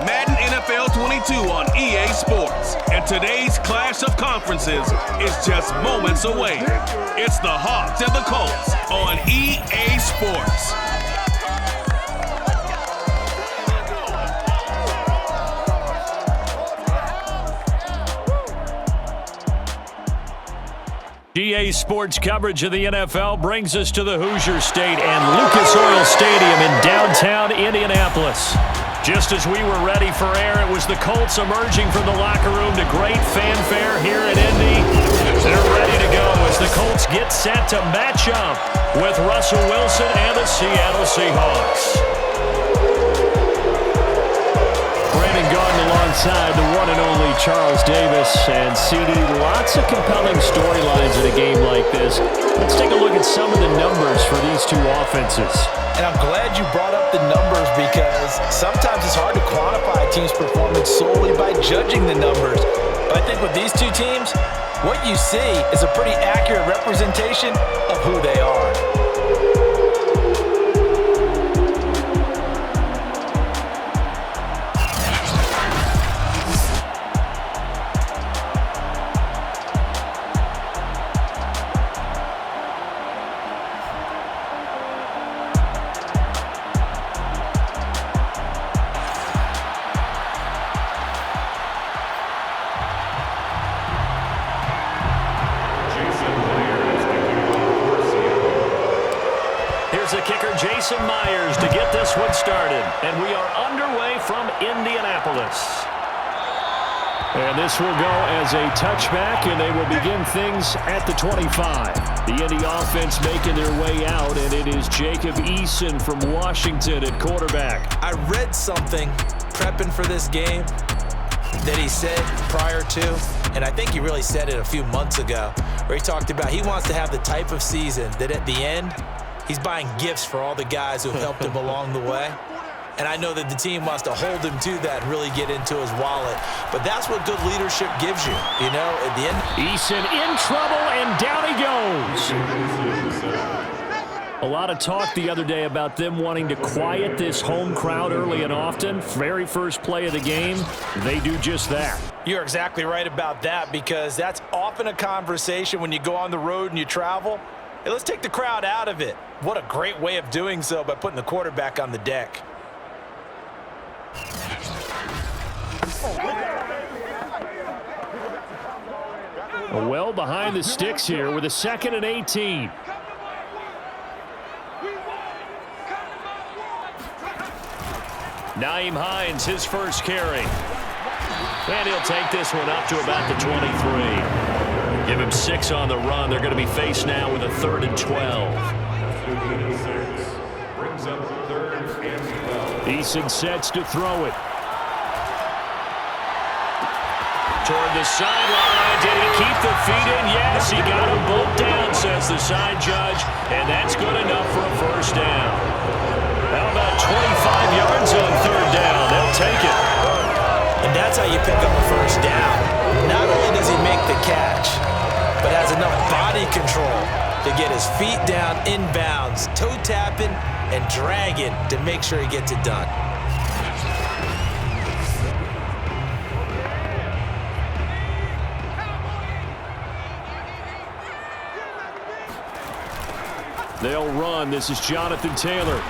Madden NFL 22 on EA Sports. And today's clash of conferences is just moments away. It's the Hawks and the Colts on EA Sports. EA Sports coverage of the NFL brings us to the Hoosier State and Lucas Oil Stadium in downtown Indianapolis. Just as we were ready for air, it was the Colts emerging from the locker room to great fanfare here in Indy. They're ready to go as the Colts get set to match up with Russell Wilson and the Seattle Seahawks. Brandon Gaudin alongside the one and only Charles Davis. And CD, lots of compelling storylines in a game like this. Let's take a look at some of the numbers for these two offenses. And I'm glad you brought up the numbers because sometimes it's hard to quantify a team's performance solely by judging the numbers. But I think with these two teams, what you see is a pretty accurate representation of who they are. To get this one started, and we are underway from Indianapolis. And this will go as a touchback, and they will begin things at the 25. The Indy offense making their way out, and it is Jacob Eason from Washington at quarterback. I read something prepping for this game that he said prior to, and I think he really said it a few months ago, where he talked about he wants to have the type of season that at the end, he's buying gifts for all the guys who have helped him along the way. And I know that the team wants to hold him to that and really get into his wallet. But that's what good leadership gives you, you know, at the end. Eason in trouble, and down he goes. A lot of talk the other day about them wanting to quiet this home crowd early and often. Very first play of the game, they do just that. You're exactly right about that because that's often a conversation when you go on the road and you travel. Hey, let's take the crowd out of it. What a great way of doing so by putting the quarterback on the deck. Well behind the sticks here with a 2nd and 18. Nyheim Hines, his first carry. And he'll take this one up to about the 23. Give him 6 on the run. They're going to be faced now with a 3rd and 12. Eason sets to throw it. Toward the sideline. Did he keep the feet in? Yes, he got them both down, says the side judge. And that's good enough for a first down. How about 25 yards on 3rd down? They'll take it. And that's how you pick up a first down. Not only does he make the catch, but has enough body control to get his feet down inbounds, toe tapping and dragging to make sure he gets it done. They'll run. This is Jonathan Taylor.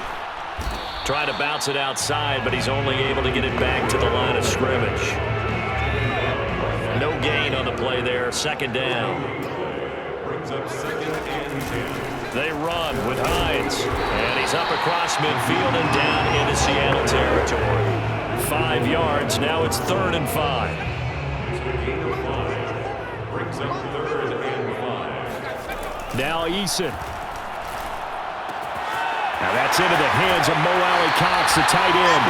Trying to bounce it outside, but he's only able to get it back to the line of scrimmage. No gain on the play there. 2nd down. Brings up 2nd and 10. They run with Hines. And he's up across midfield and down into Seattle territory. 5 yards. Now it's 3rd and 5. Brings up 3rd and 5. Now Eason. Now that's into the hands of Mo Alley-Cox, the tight end.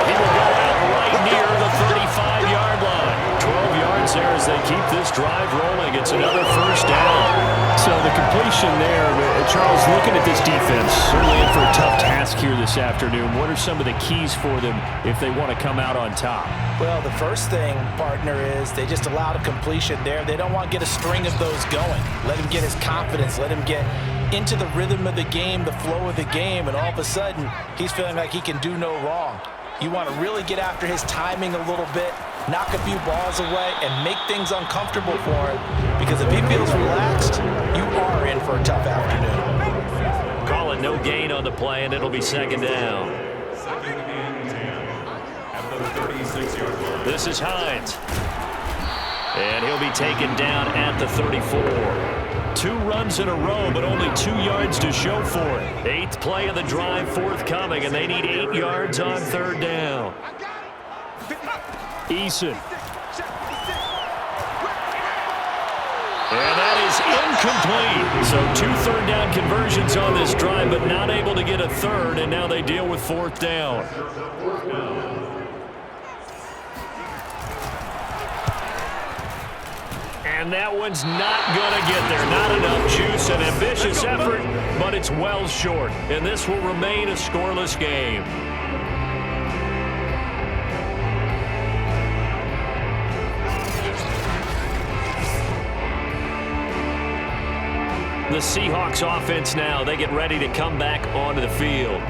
He will go out right near the 35-yard line. 12 yards there as they keep this drive rolling. It's another first down. So the completion there, Charles, looking at this defense, certainly in for a tough task here this afternoon. What are some of the keys for them if they want to come out on top? Well, the first thing, partner, is they just allowed a completion there. They don't want to get a string of those going. Let him get his confidence. Let him get into the rhythm of the game, the flow of the game, and all of a sudden, he's feeling like he can do no wrong. You want to really get after his timing a little bit, knock a few balls away, and make things uncomfortable for him. Because if he feels relaxed, you are in for a tough afternoon. Call it no gain on the play, and it'll be second down. This is Hines. And he'll be taken down at the 34. 2 runs in a row, but only 2 yards to show for it. 8th play of the drive forthcoming, and they need 8 yards on third down. Eason. And that is incomplete. So 2 third down conversions on this drive, but not able to get a third, and now they deal with 4th down. And that one's not going to get there. Not enough juice, an ambitious effort, but it's well short. And this will remain a scoreless game. The Seahawks offense now, they get ready to come back onto the field.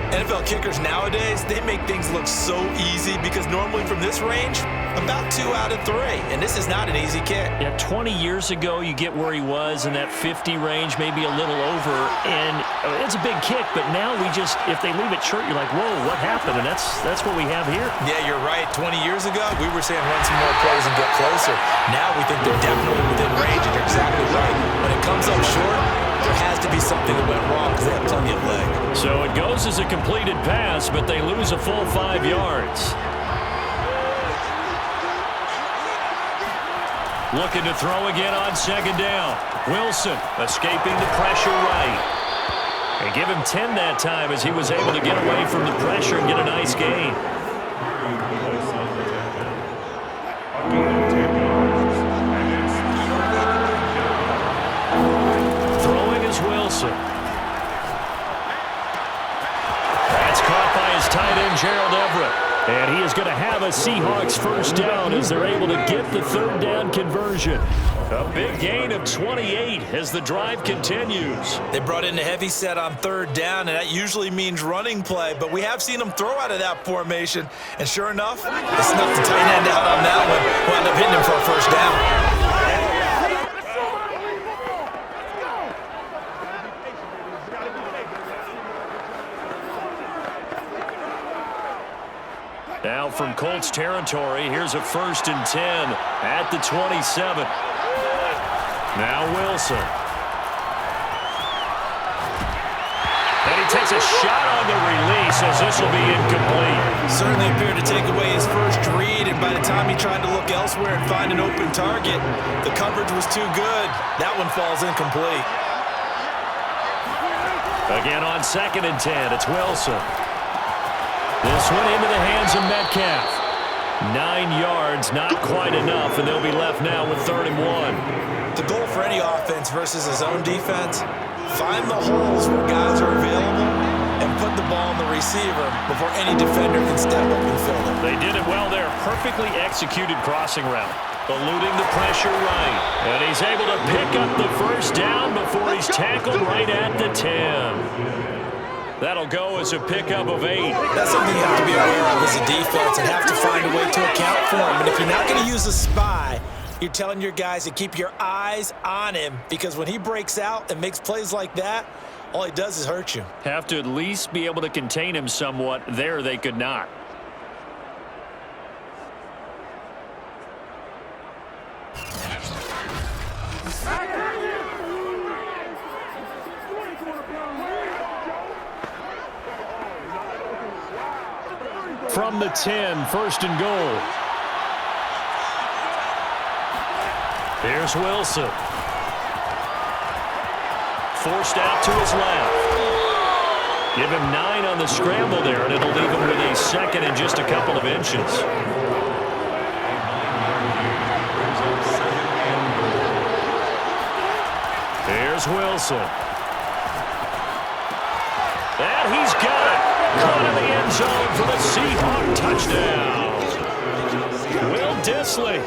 NFL kickers nowadays, they make things look so easy because normally from this range, about 2 out of 3. And this is not an easy kick. Yeah, 20 years ago, you get where he was in that 50 range, maybe a little over. And it's a big kick, but now if they leave it short, you're like, whoa, what happened? And that's what we have here. Yeah, you're right. 20 years ago, we were saying run some more plays and get closer. Now we think they're definitely within range, and you're exactly right. When it comes up short, there has to be something that went wrong because they have plenty of leg. So it goes as a completed pass, but they lose a full 5 yards. Looking to throw again on second down. Wilson escaping the pressure right. And give him 10 that time as he was able to get away from the pressure and get a nice gain. Throwing is Wilson. That's caught by his tight end, Gerald Everett. And he is going to have a Seahawks first down as they're able to get the third down conversion. A big gain of 28 as the drive continues. They brought in a heavy set on third down, and that usually means running play, but we have seen them throw out of that formation. And sure enough, they snuffed the tight end out on that one. Wound up hitting him for a first down. Now from Colts territory, here's a 1st and 10 at the 27. Now Wilson. And he takes a shot on the release as this will be incomplete. Certainly appeared to take away his first read, and by the time he tried to look elsewhere and find an open target, the coverage was too good. That one falls incomplete. Again on 2nd and 10, it's Wilson. This one into the hands of Metcalf. 9 yards, not quite enough, and they'll be left now with 3rd and 1. The goal for any offense versus his own defense, find the holes where guys are available and put the ball on the receiver before any defender can step up and fill it. They did it well there. Perfectly executed crossing route. Eluding the pressure right. And he's able to pick up the first down before he's tackled right at the 10. That'll go as a pickup of 8. That's something you have to be aware of as a defense and have to find a way to account for him. And if you're not going to use a spy, you're telling your guys to keep your eyes on him, because when he breaks out and makes plays like that, all he does is hurt you. Have to at least be able to contain him somewhat. There they could not. From the 10, 1st and goal. Here's Wilson. Forced out to his left. Give him 9 on the scramble there, and it'll leave him with a 2nd and just a couple of inches. Here's Wilson. And he's got it. Caught in the end zone for the Seahawk touchdown. Will Dissly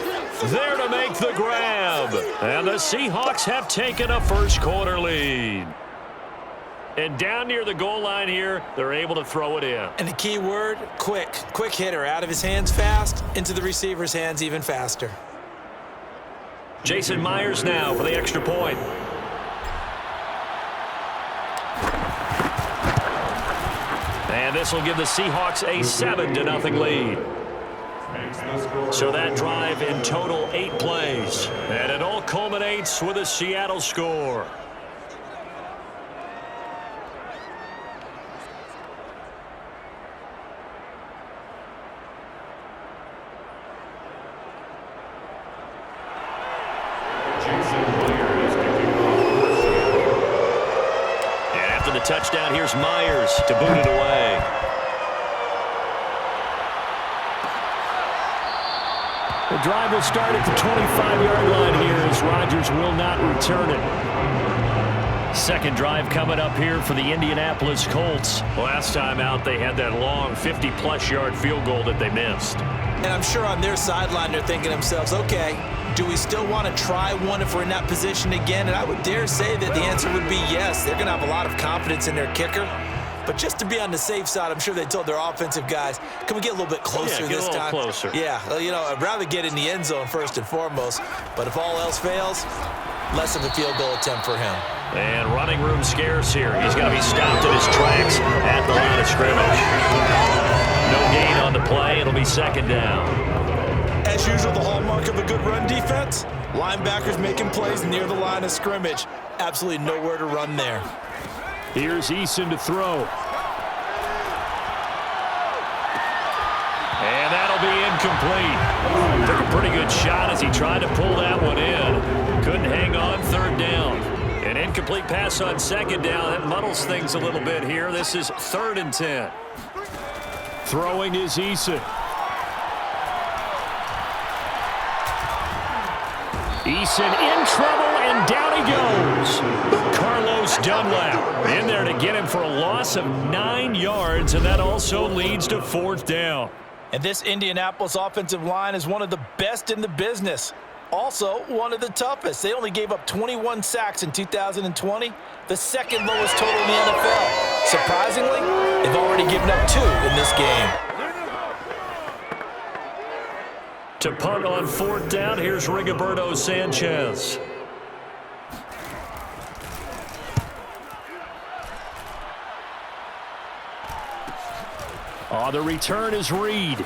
there to make the grab. And the Seahawks have taken a first quarter lead. And down near the goal line here, they're able to throw it in. And the key word, quick. Quick hitter, out of his hands fast, into the receiver's hands even faster. Jason Myers now for the extra point. And this will give the Seahawks a 7-0 lead. So that drive in total 8 plays. And it all culminates with a Seattle score. And after the touchdown, here's Myers to boot it away. The drive will start at the 25-yard line here as Rodgers will not return it. Second drive coming up here for the Indianapolis Colts. Last time out, they had that long 50-plus yard field goal that they missed. And I'm sure on their sideline they're thinking to themselves, okay, do we still want to try one if we're in that position again? And I would dare say that the answer would be yes. They're going to have a lot of confidence in their kicker. But just to be on the safe side, I'm sure they told their offensive guys, can we get a little bit closer this time? Closer. Yeah, well, you know, I'd rather get in the end zone first and foremost. But if all else fails, less of a field goal attempt for him. And running room scarce here. He's going to be stopped in his tracks at the line of scrimmage. No gain on the play. It'll be second down. As usual, the hallmark of a good run defense, linebackers making plays near the line of scrimmage. Absolutely nowhere to run there. Here's Eason to throw. And that'll be incomplete. Took a pretty good shot as he tried to pull that one in. Couldn't hang on third down. An incomplete pass on second down. That muddles things a little bit here. This is 3rd and 10. Throwing is Eason. Eason in trouble, and down he goes. Carlos Dunlap in there to get him for a loss of 9 yards, and that also leads to 4th down. And this Indianapolis offensive line is one of the best in the business. Also, one of the toughest. They only gave up 21 sacks in 2020, the second lowest total in the NFL. Surprisingly, they've already given up 2 in this game. To punt on 4th down, here's Rigoberto Sanchez. The return is Reed. A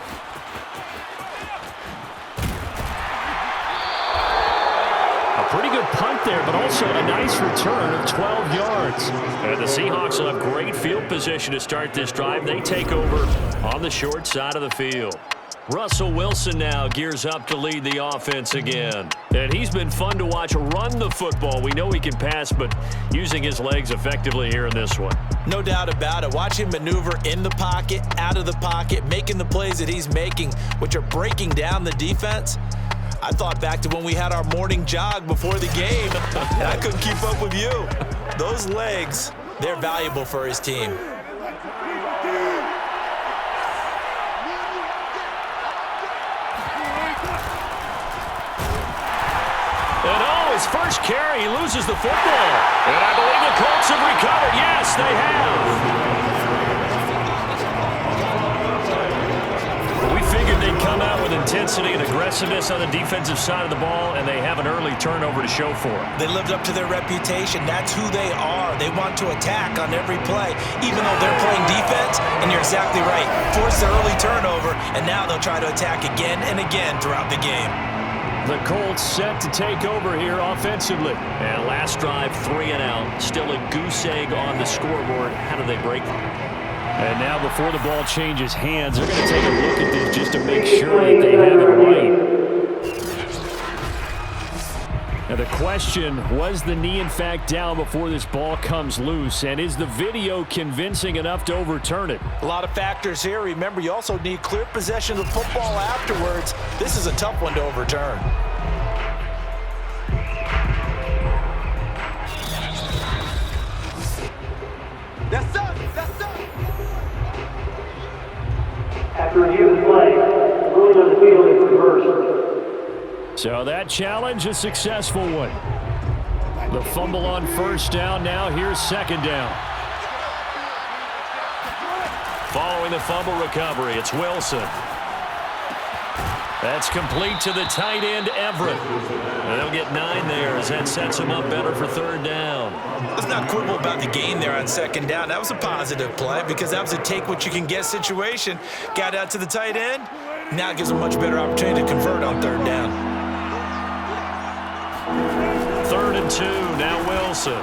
pretty good punt there, but also a nice return of 12 yards. And the Seahawks will have great field position to start this drive. They take over on the short side of the field. Russell Wilson now gears up to lead the offense again. And he's been fun to watch run the football. We know he can pass, but using his legs effectively here in this one. No doubt about it. Watch him maneuver in the pocket, out of the pocket, making the plays that he's making, which are breaking down the defense. I thought back to when we had our morning jog before the game, and I couldn't keep up with you. Those legs, they're valuable for his team. His first carry, he loses the football. And I believe the Colts have recovered. Yes, they have. We figured they'd come out with intensity and aggressiveness on the defensive side of the ball, and they have an early turnover to show for it. They lived up to their reputation. That's who they are. They want to attack on every play, even though they're playing defense. And you're exactly right. Force the early turnover, and now they'll try to attack again and again throughout the game. The Colts set to take over here offensively. And last drive, 3 and out. Still a goose egg on the scoreboard. How do they break? And now before the ball changes hands, they're going to take a look at this just to make sure that they have it right. Now the question, was the knee in fact down before this ball comes loose? And is the video convincing enough to overturn it? A lot of factors here. Remember, you also need clear possession of the football afterwards. This is a tough one to overturn. That's up. That's up. After review of the play, ruling on the field is reversed. So that challenge, a successful one. The fumble on first down. Now here's second down. Following the fumble recovery, it's Wilson. That's complete to the tight end, Everett. And they'll get 9 there as that sets them up better for third down. Let's not quibble about the gain there on second down. That was a positive play because that was a take-what-you-can-get situation. Got out to the tight end. Now it gives them a much better opportunity to convert on third down. 3rd and 2, now Wilson.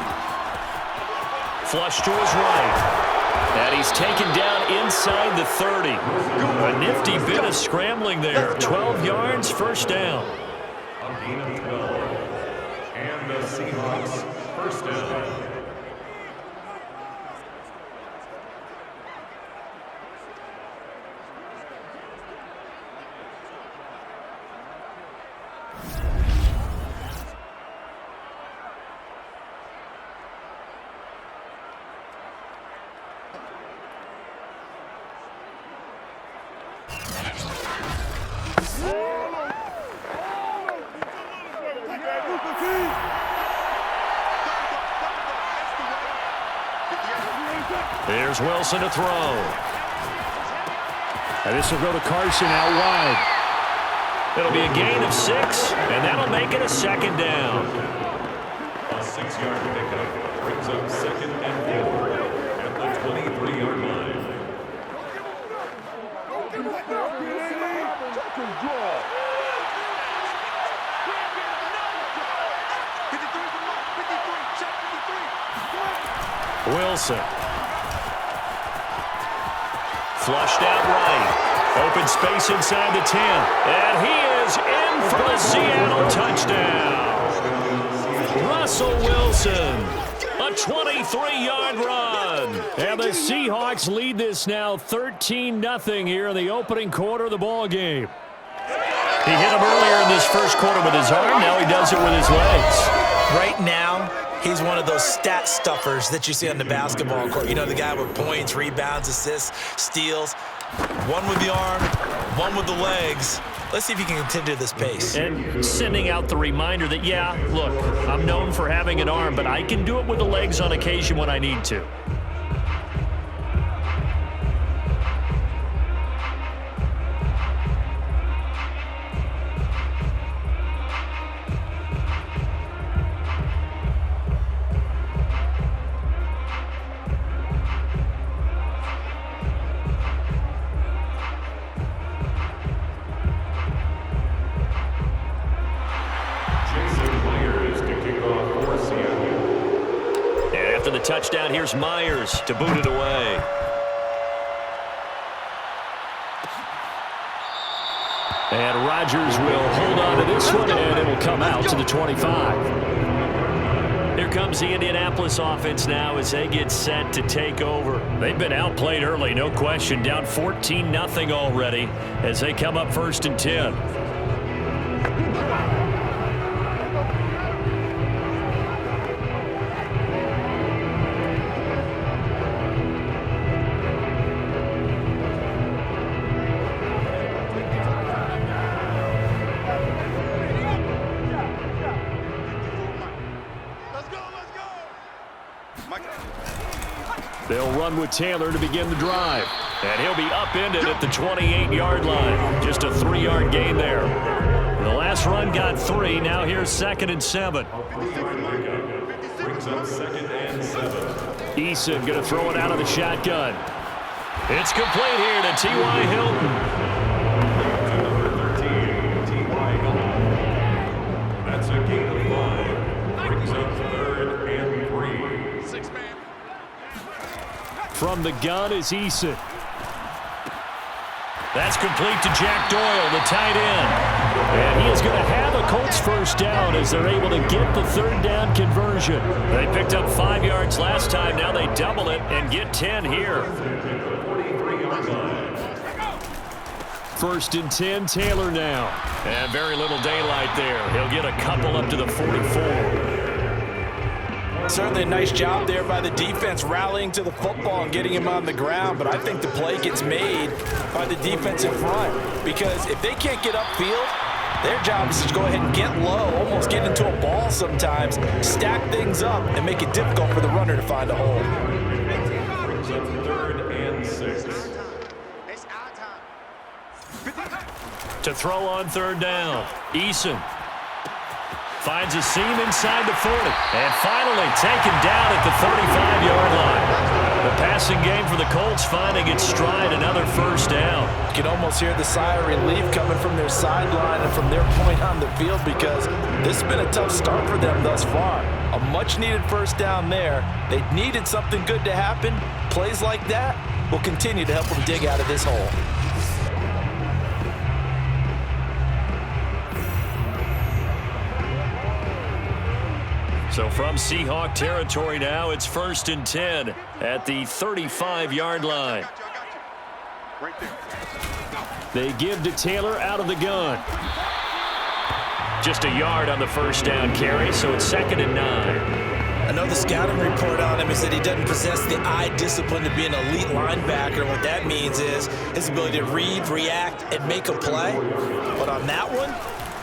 Flush to his right. And he's taken down inside the 30. A nifty bit of scrambling there. 12 yards, first down. A gain of 12. And the Seahawks, first down. There's Wilson to throw. And this will go to Carson out wide. It'll be a gain of 6, and that'll make it a second down. A 6-yard pickup brings up 2nd and 4 at the 23-yard line. Wilson. Flushed out right. Open space inside the 10. And he is in for the Seattle touchdown. Russell Wilson. A 23-yard run. And the Seahawks lead this now 13-0 here in the opening quarter of the ball game. He hit him earlier in this first quarter with his arm. Now he does it with his legs. Right now, he's one of those stat stuffers that you see on the basketball court. You know, the guy with points, rebounds, assists, steals. One with the arm, one with the legs. Let's see if he can continue this pace. And sending out the reminder that, yeah, look, I'm known for having an arm, but I can do it with the legs on occasion when I need to. Touchdown, here's Myers to boot it away. And Rodgers will hold on to this one, and it'll come out to the 25. Here comes the Indianapolis offense now as they get set to take over. They've been outplayed early, no question, down 14-0 already as they come up 1st and 10. They'll run with Taylor to begin the drive. And he'll be upended at the 28-yard line. Just a 3-yard gain there. The last run got 3. Now here's 2nd and 7. Brings up 2nd and 7. Eason going to throw it out of the shotgun. It's complete here to T.Y. Hilton. Number 13, T.Y. Hilton. That's a gain of 5. Brings up 3rd and 3. 6-man. From the gun is Eason. That's complete to Jack Doyle, the tight end. And he is going to have a Colts first down as they're able to get the 3rd down conversion. They picked up 5 yards last time. Now they double it and get 10 here. 1st and 10, Taylor now. And very little daylight there. He'll get a couple up to the 44. Certainly a nice job there by the defense rallying to the football and getting him on the ground, but I think the play gets made by the defense in front because if they can't get upfield, Their job is to go ahead and get low, almost get into a ball sometimes, stack things up, and make it difficult for the runner to find a hole. Brings up 3rd and 6. It's our time. To throw on 3rd down, Eason finds a seam inside the 40, and finally taken down at the 35-yard line. The passing game for the Colts finding its stride, another 1st down. You can almost hear the sigh of relief coming from their sideline and from their point on the field, because this has been a tough start for them thus far. A much-needed 1st down there. They needed something good to happen. Plays like that will continue to help them dig out of this hole. So from Seahawk territory now, it's 1st and 10 at the 35-yard line. Right there. They give to Taylor out of the gun. Just a yard on the 1st down carry, so it's 2nd and 9. I know the scouting report on him is that he doesn't possess the eye discipline to be an elite linebacker. What that means is his ability to read, react, and make a play. But on that one,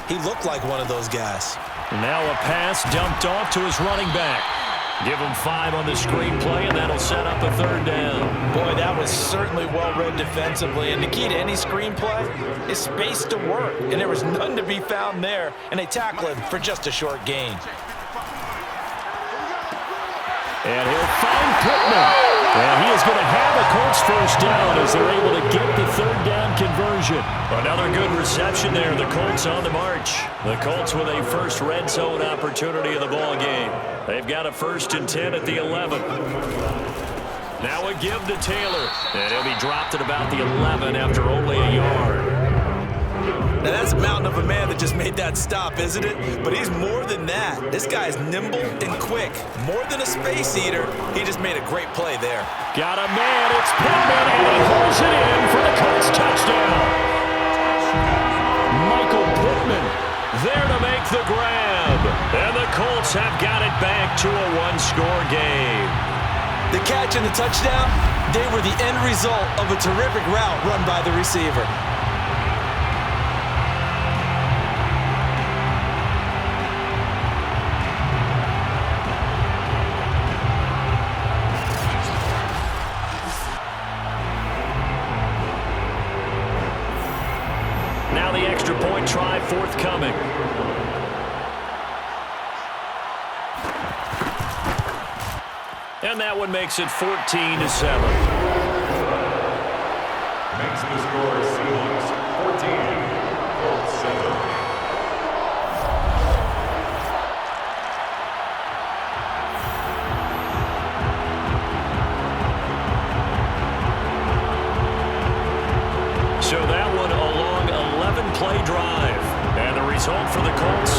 he looked like one of those guys. Now a pass dumped off to his running back. Give him 5 on the screenplay, and that'll set up a 3rd down. Boy, that was certainly well-read defensively. And the key to any screenplay is space to work. And there was none to be found there. And they tackle him for just a short gain. And he'll find Pittman. And he is going to have a Colts 1st down as they're able to get the 3rd down conversion. Another good reception there. The Colts on the march. The Colts with a first red zone opportunity of the ball game. They've got a 1st and 10 at the 11. Now a give to Taylor. And he'll be dropped at about the 11 after only a yard. Now that's a mountain of a man that just made that stop, isn't it? But he's more than that. This guy's nimble and quick. More than a space eater, he just made a great play there. Got a man, it's Pittman, and he holds it in for the Colts touchdown. Michael Pittman there to make the grab. And the Colts have got it back to a 1-score game. The catch and the touchdown, they were the end result of a terrific route run by the receiver. Now the extra point try forthcoming. And that one makes it 14-7. Makes the score Seahawks 14, Colts 7. So that one a long 11-play drive. And the result for the Colts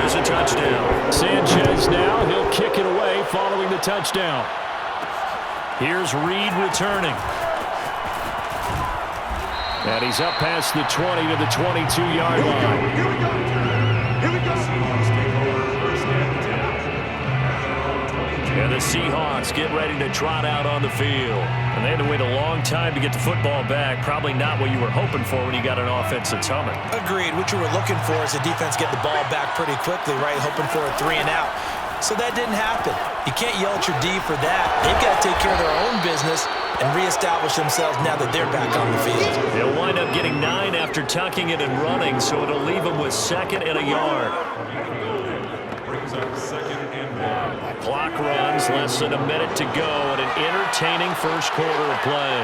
is a touchdown. Sanchez now, he'll kick it away following the touchdown. Here's Reed returning. And he's up past the 20 to the 22-yard line. Here we go. Here we go. Seahawks take over 1st and 10. And the Seahawks get ready to trot out on the field. And they had to wait a long time to get the football back. Probably not what you were hoping for when you got an offense that's humming. Agreed. What you were looking for is the defense get the ball back pretty quickly, right? Hoping for a 3 and out. So that didn't happen. You can't yell at your D for that. They've got to take care of their own business and reestablish themselves now that they're back on the field. They'll wind up getting 9 after tucking it and running, so it'll leave them with 2nd and a yard. Brings up 2nd and 1. Clock runs, less than a minute to go, and an entertaining first quarter of play.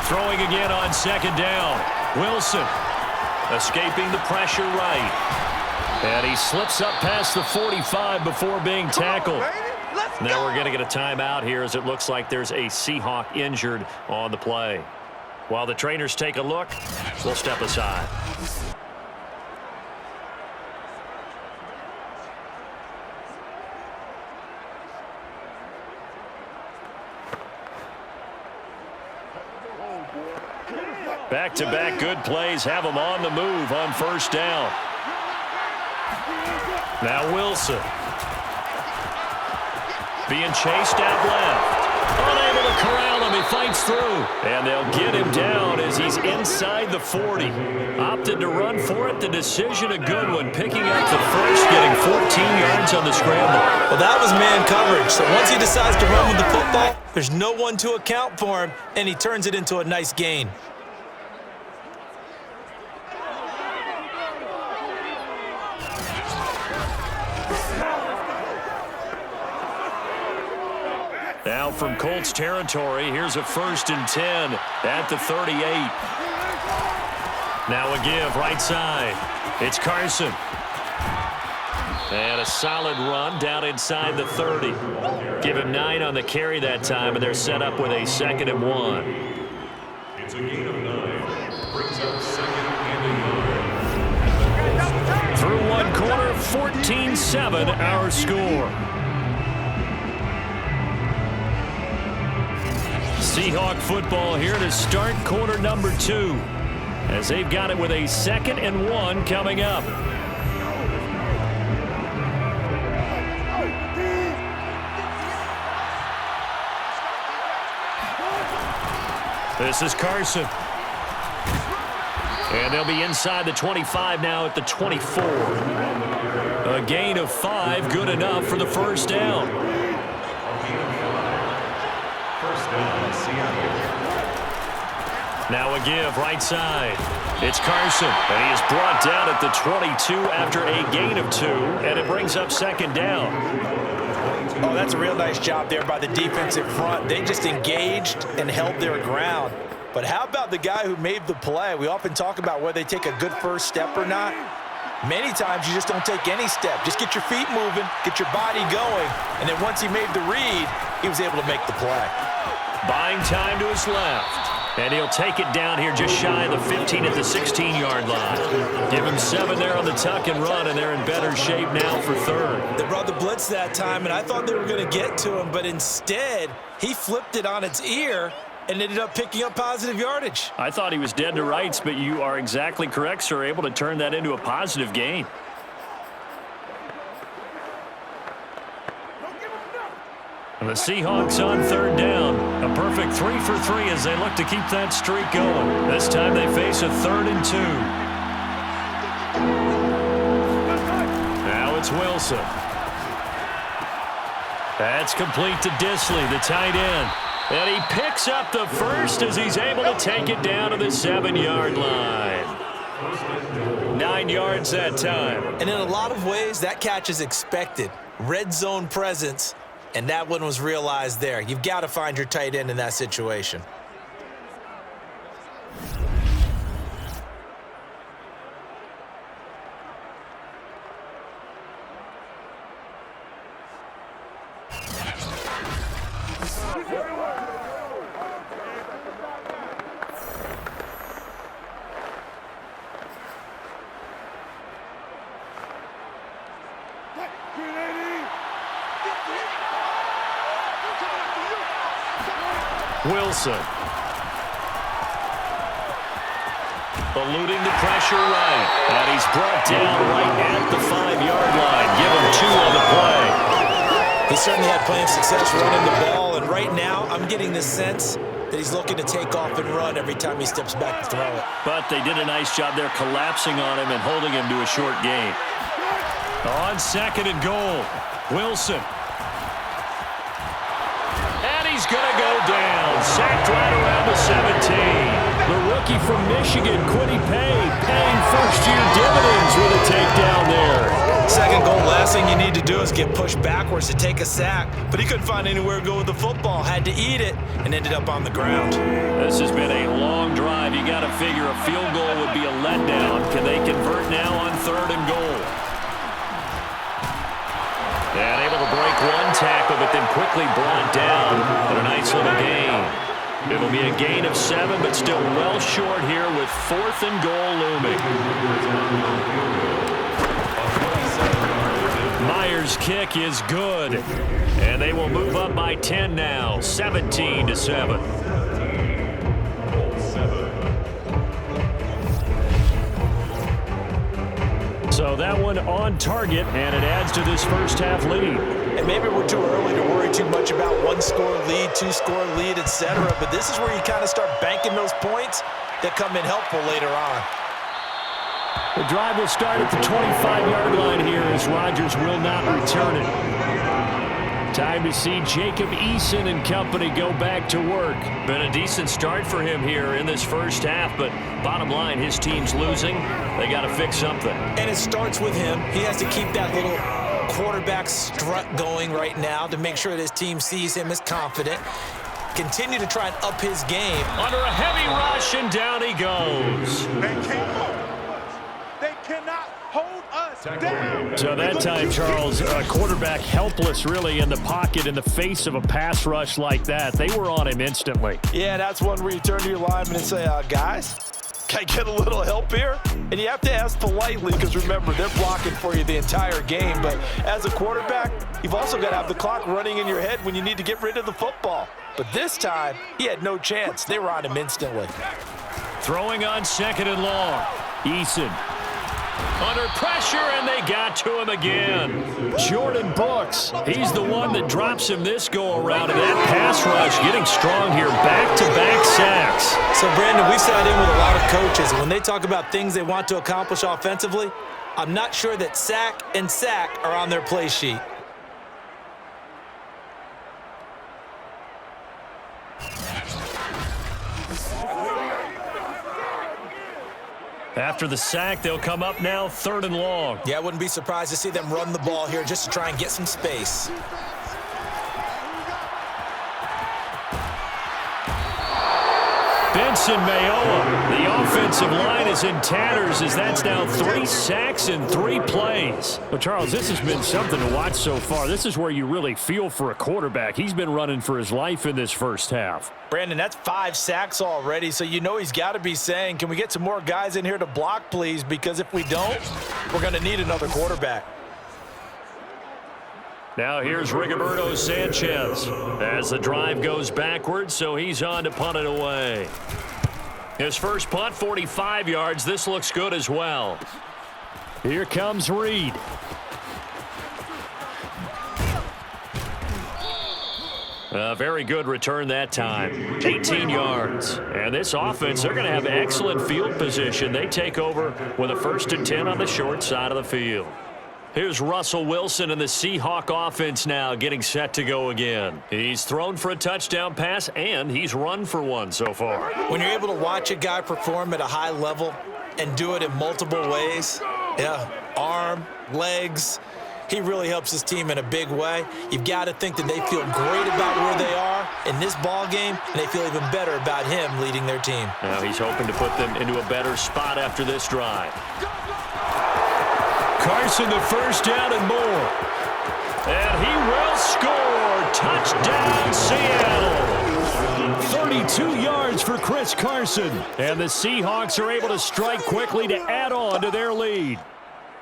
Throwing again on 2nd down. Wilson escaping the pressure right. And he slips up past the 45 before being tackled. Now we're going to get a timeout here as it looks like there's a Seahawk injured on the play. While the trainers take a look, we'll step aside. Back-to-back good plays have them on the move on 1st down. Now Wilson being chased out left. Unable to corral him. He fights through. And they'll get him down as he's inside the 40. Opted to run for it. The decision a good one. Picking up the first, getting 14 yards on the scramble. Well, that was man coverage. So once he decides to run with the football, there's no one to account for him, and he turns it into a nice gain. Now from Colts territory, here's a 1st and 10 at the 38. Now a give right side. It's Carson. And a solid run down inside the 30. Give him 9 on the carry that time, and they're set up with a 2nd and 1. It's a gain of 9. Brings up 2nd and 9. Through one quarter, 14-7 our score. Seahawk football here to start quarter number 2, as they've got it with a 2nd and 1 coming up. This is Carson. And they'll be inside the 25 now at the 24. A gain of 5, good enough for the first down. Seattle. Now a give right side. It's Carson, and he is brought down at the 22 after a gain of 2, and it brings up 2nd down. Oh, that's a real nice job there by the defensive front. They just engaged and held their ground. But how about the guy who made the play? We often talk about whether they take a good first step or not. Many times you just don't take any step. Just get your feet moving, get your body going, and then once he made the read, he was able to make the play. Buying time to his left. And he'll take it down here just shy of the 15 at the 16-yard line. Give him 7 there on the tuck and run, and they're in better shape now for 3rd. They brought the blitz that time, and I thought they were going to get to him, but instead, he flipped it on its ear and ended up picking up positive yardage. I thought he was dead to rights, but you are exactly correct, sir, able to turn that into a positive gain. And the Seahawks on 3rd down. A perfect 3 for 3 as they look to keep that streak going. This time they face a 3rd and 2. Now it's Wilson. That's complete to Disley, the tight end. And he picks up the first as he's able to take it down to the 7-yard line. 9 yards that time. And in a lot of ways, that catch is expected. Red zone presence. And that one was realized there. You've got to find your tight end in that situation. Wilson. Eluding the pressure right. And he's brought down right at the 5-yard line. Give him 2 on the play. He certainly had plenty of success running the ball, and right now I'm getting the sense that he's looking to take off and run every time he steps back to throw it. But they did a nice job there collapsing on him and holding him to a short gain. On 2nd and goal, Wilson. And he's going to go down. Sacked right around the 17. The rookie from Michigan, Quiddy paying first-year dividends with a takedown there. 2nd goal, last thing you need to do is get pushed backwards to take a sack. But he couldn't find anywhere to go with the football. Had to eat it and ended up on the ground. This has been a long drive. You got to figure a field goal would be a letdown. Can they convert now on 3rd and goal? And able to break one tackle, but then quickly brought down. But a nice little gain. It'll be a gain of 7, but still well short here with 4th and goal looming. Myers' kick is good. And they will move up by 10 now, 17-7. So that one on target, and it adds to this first half lead. And maybe we're too early to worry too much about one-score lead, two-score lead, etc. But this is where you kind of start banking those points that come in helpful later on. The drive will start at the 25-yard line here as Rodgers will not return it. Time to see Jacob Eason and company go back to work. Been a decent start for him here in this first half, but bottom line, his team's losing. They got to fix something. And it starts with him. He has to keep that little quarterback strut going right now to make sure that his team sees him as confident. Continue to try and up his game. Under a heavy rush, and down he goes. They can't hold us. They cannot hold us down. So that time, Charles, a quarterback helpless really in the pocket in the face of a pass rush like that. They were on him instantly. Yeah, that's one where you turn to your lineman and say, guys, can I get a little help here? And you have to ask politely because, remember, they're blocking for you the entire game. But as a quarterback, you've also got to have the clock running in your head when you need to get rid of the football. But this time, he had no chance. They were on him instantly. Throwing on second and long. Eason under pressure, and they got to him again. Jordan Brooks, he's the one that drops him this go-around. And that pass rush getting strong here. Back-to-back sacks. So, Brandon, we've sat in with a lot of coaches, and when they talk about things they want to accomplish offensively, I'm not sure that sack and sack are on their play sheet. After the sack, they'll come up now third and long. Yeah, I wouldn't be surprised to see them run the ball here just to try and get some space. Benson Mayoa, the offensive line is in tatters as that's now 3 sacks in 3 plays. Well, Charles, this has been something to watch so far. This is where you really feel for a quarterback. He's been running for his life in this first half. Brandon, that's 5 sacks already, so you know he's got to be saying, can we get some more guys in here to block, please? Because if we don't, we're going to need another quarterback. Now here's Rigoberto Sanchez as the drive goes backwards, so he's on to punt it away. His first punt, 45 yards. This looks good as well. Here comes Reed. A very good return that time. 18 yards. And this offense, they're going to have excellent field position. They take over with a 1st and 10 on the short side of the field. Here's Russell Wilson and the Seahawk offense now getting set to go again. He's thrown for a touchdown pass, and he's run for one so far. When you're able to watch a guy perform at a high level and do it in multiple ways, arm, legs, he really helps his team in a big way. You've got to think that they feel great about where they are in this ball game, and they feel even better about him leading their team. Now he's hoping to put them into a better spot after this drive. Carson, the first down and more. And he will score. Touchdown, Seattle. 32 yards for Chris Carson. And the Seahawks are able to strike quickly to add on to their lead.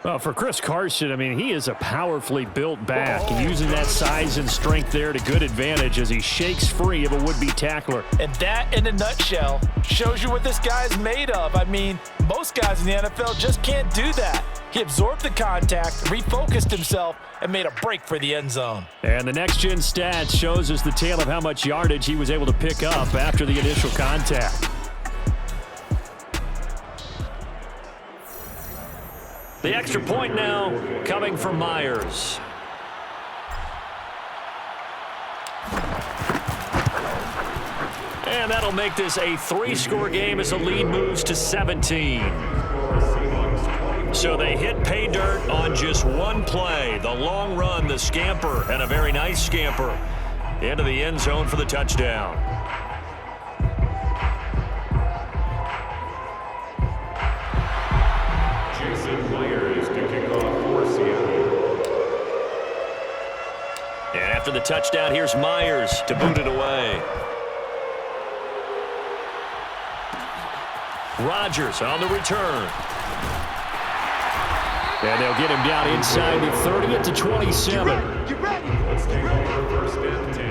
Well, for Chris Carson, I mean, he is a powerfully built back, using that size and strength there to good advantage as he shakes free of a would-be tackler. And that, in a nutshell, shows you what this guy's made of. I mean, most guys in the NFL just can't do that. He absorbed the contact, refocused himself, and made a break for the end zone. And the next-gen stats shows us the tale of how much yardage he was able to pick up after the initial contact. The extra point now coming from Myers. And that'll make this a 3-score game as the lead moves to 17. So they hit pay dirt on just one play. The long run, the scamper, and a very nice scamper into the end zone for the touchdown. And after the touchdown, here's Myers to boot it away. Rodgers on the return. And they'll get him down inside the 30 at the 27. Let's take over 1st and 10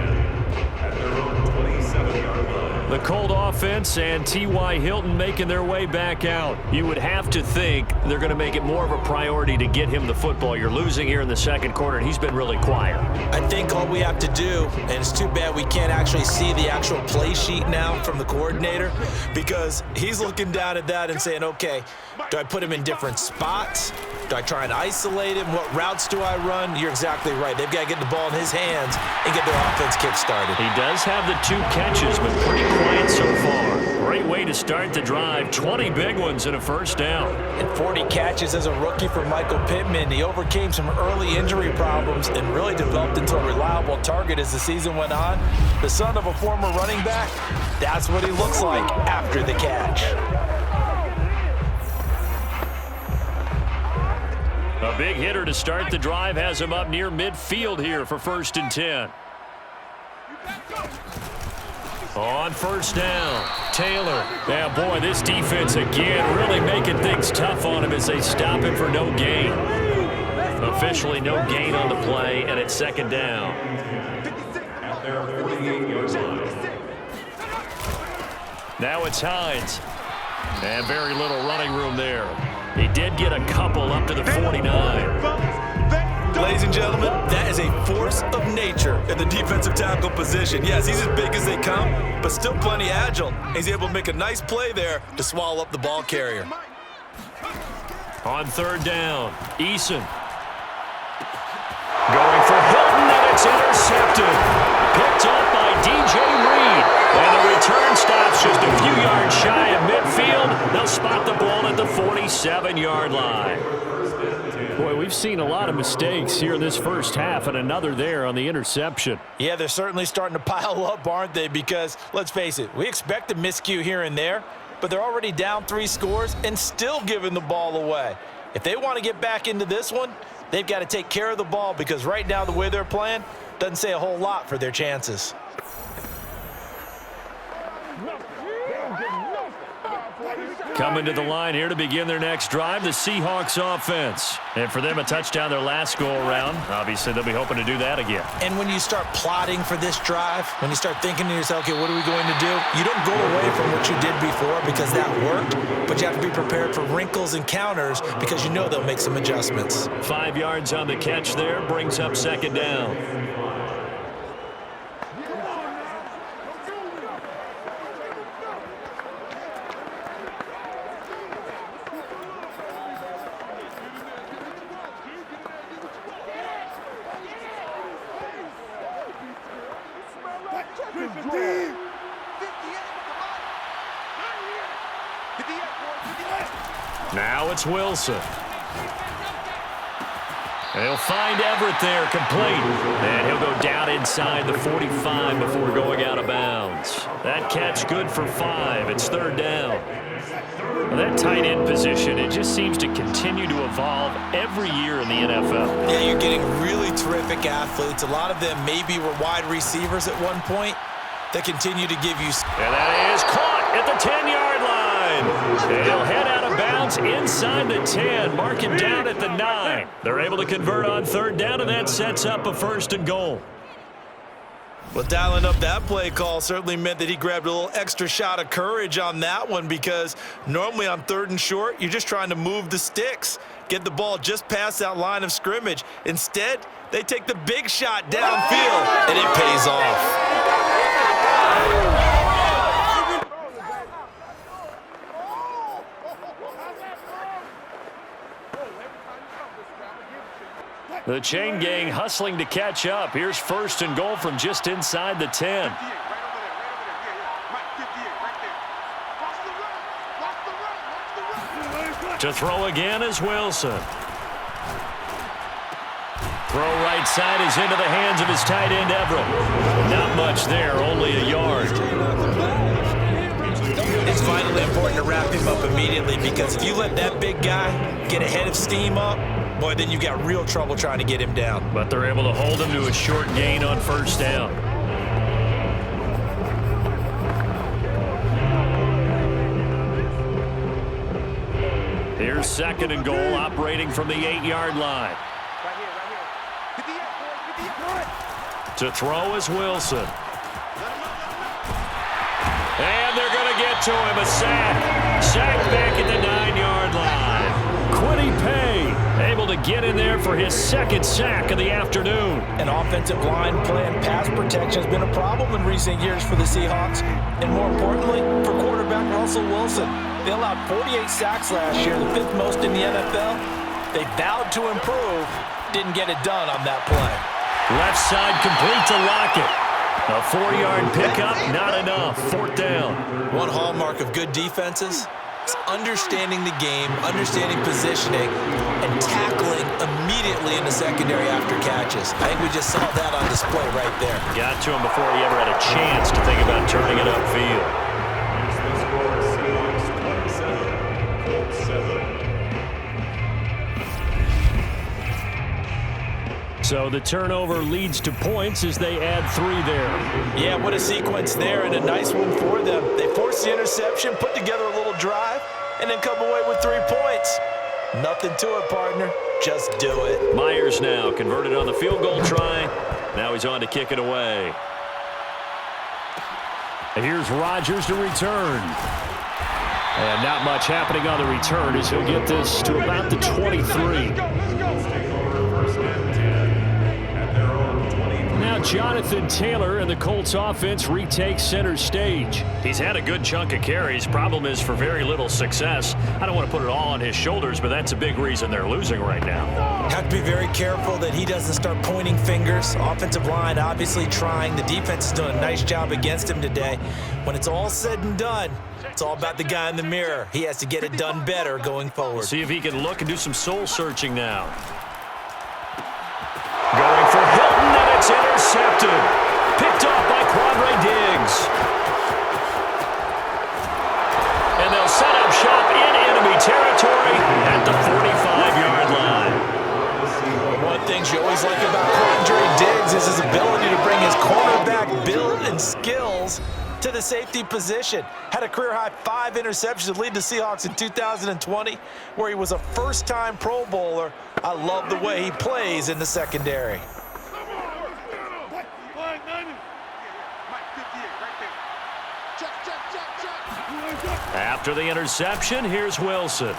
at their own 27-yard line. The Colt offense and T.Y. Hilton making their way back out. You would have to think they're going to make it more of a priority to get him the football. You're losing here in the second quarter, and he's been really quiet. I think all we have to do, and it's too bad we can't actually see the actual play sheet now from the coordinator, because he's looking down at that and saying, okay, do I put him in different spots? Do I try and isolate him? What routes do I run? You're exactly right. They've got to get the ball in his hands and get their offense kick-started. He does have the 2 catches, but pretty quiet so far. Great way to start the drive. 20 big ones and a first down. And 40 catches as a rookie for Michael Pittman. He overcame some early injury problems and really developed into a reliable target as the season went on. The son of a former running back, that's what he looks like after the catch. A big hitter to start the drive has him up near midfield here for 1st and 10. On first down, Taylor. Yeah, boy, this defense again really making things tough on him as they stop him for no gain. Officially no gain on the play, and it's 2nd down. At their 48-yard line. Now it's Hines. And very little running room there. He did get a couple up to the 49. Ladies and gentlemen, that is a force of nature in the defensive tackle position. Yes, he's as big as they come, but still plenty agile. He's able to make a nice play there to swallow up the ball carrier. On 3rd down, Eason. Going for Hilton, and it's intercepted. Picked up by DJ Reed. And the return stops just a few yards shy of midfield. They'll spot the ball at the 47-yard line. Boy, we've seen a lot of mistakes here in this first half, and another there on the interception. Yeah, they're certainly starting to pile up, aren't they? Because, let's face it, we expect a miscue here and there, but they're already down 3 scores and still giving the ball away. If they want to get back into this one, they've got to take care of the ball, because right now the way they're playing doesn't say a whole lot for their chances. Coming to the line here to begin their next drive, the Seahawks offense. And for them, a touchdown their last go-around. Obviously, they'll be hoping to do that again. And when you start plotting for this drive, when you start thinking to yourself, okay, what are we going to do? You don't go away from what you did before because that worked, but you have to be prepared for wrinkles and counters because you know they'll make some adjustments. 5 yards on the catch there, brings up 2nd down. Now it's Wilson. He'll find Everett there, complete. And he'll go down inside the 45 before going out of bounds. That catch good for 5. It's 3rd down. Well, that tight end position, it just seems to continue to evolve every year in the NFL. Yeah, you're getting really terrific athletes. A lot of them maybe were wide receivers at one point that continue to give you... And that is caught at the 10-yard line. And he'll head out of bounds inside the 10. Mark him down at the 9. They're able to convert on 3rd down, and that sets up a 1st and goal. Well, dialing up that play call certainly meant that he grabbed a little extra shot of courage on that one, because normally on 3rd and short, you're just trying to move the sticks, get the ball just past that line of scrimmage. Instead, they take the big shot downfield, and it pays off. The chain gang hustling to catch up. Here's 1st and goal from just inside the 10. To throw again is Wilson. Throw right side is into the hands of his tight end, Everett. Not much there, only a yard. It's vitally important to wrap him up immediately, because if you let that big guy get ahead of steam up, boy, then you got real trouble trying to get him down. But they're able to hold him to a short gain on 1st down. Here's 2nd and goal, operating from the 8-yard line. To throw is Wilson. And they're going to get to him. A sack. Sack back at the 9-yard line. Quiddy Pay able to get in there for his second sack of the afternoon. An offensive line play and pass protection has been a problem in recent years for the Seahawks. And more importantly, for quarterback Russell Wilson. They allowed 48 sacks last year, the 5th most in the NFL. They vowed to improve, didn't get it done on that play. Left side complete to Lockett. A 4-yard pickup, not enough. 4th down. One hallmark of good defenses is understanding the game, understanding positioning, and tackling immediately in the secondary after catches. I think we just saw that on display right there. Got to him before he ever had a chance to think about turning it upfield. Seahawks 27, Colts 7. So the turnover leads to points as they add 3 there. Yeah, what a sequence there, and a nice one for them. They forced the interception, put together a little drive, and then come away with 3 points. Nothing to it, partner. Just do it. Myers now converted on the field goal try. Now he's on to kick it away. And here's Rodgers to return. And not much happening on the return as he'll get this to about the 23. Now Jonathan Taylor and the Colts offense retakes center stage. He's had a good chunk of carries. Problem is for very little success. I don't want to put it all on his shoulders, but that's a big reason they're losing right now. Have to be very careful that he doesn't start pointing fingers. Offensive line obviously trying. The defense is doing a nice job against him today. When it's all said and done, it's all about the guy in the mirror. He has to get it done better going forward. See if he can look and do some soul searching now. Going for Hilton, and it's intercepted. Picked off by Quandre Diggs. And they'll set up shop in enemy territory at the 45-yard line. One of the things you always like about Quandre Diggs is his ability to bring his cornerback build and skills to the safety position. Had a career-high 5 interceptions to lead the Seahawks in 2020, where he was a first-time Pro Bowler. I love the way he plays in the secondary. After the interception, here's Wilson.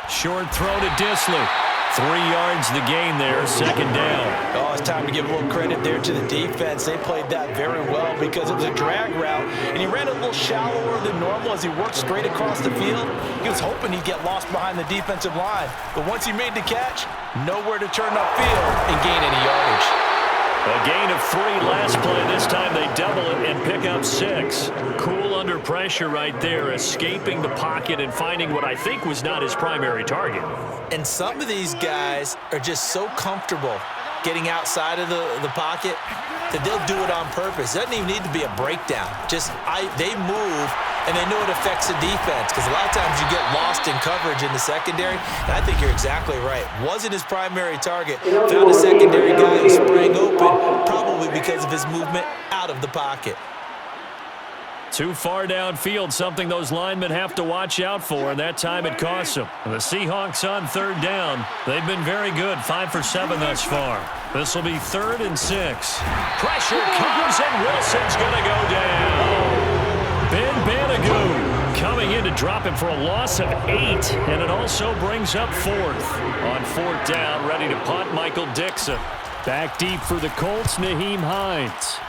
Short throw to Disley. 3 yards the gain there, 2nd down. Oh, it's time to give a little credit there to the defense. They played that very well because it was a drag route, and he ran a little shallower than normal as he worked straight across the field. He was hoping he'd get lost behind the defensive line, but once he made the catch, nowhere to turn upfield and gain any yardage. A gain of 3 last play. This time they double it and pick up 6. Cool under pressure right there, escaping the pocket and finding what I think was not his primary target. And some of these guys are just so comfortable getting outside of the pocket that they'll do it on purpose. It doesn't even need to be a breakdown. They move, and they know it affects the defense because a lot of times you get lost in coverage in the secondary, and I think you're exactly right. Wasn't his primary target. Found a secondary guy who sprang open, probably because of his movement out of the pocket. Too far downfield, something those linemen have to watch out for, and that time it costs them. The Seahawks on 3rd down. They've been very good, 5 for 7 thus far. This will be 3rd and 6. Pressure comes, and Wilson's going to go down. Ben Banagoo coming in to drop him for a loss of 8, and it also brings up 4th. On 4th down, ready to punt, Michael Dixon. Back deep for the Colts, Nyheim Hines.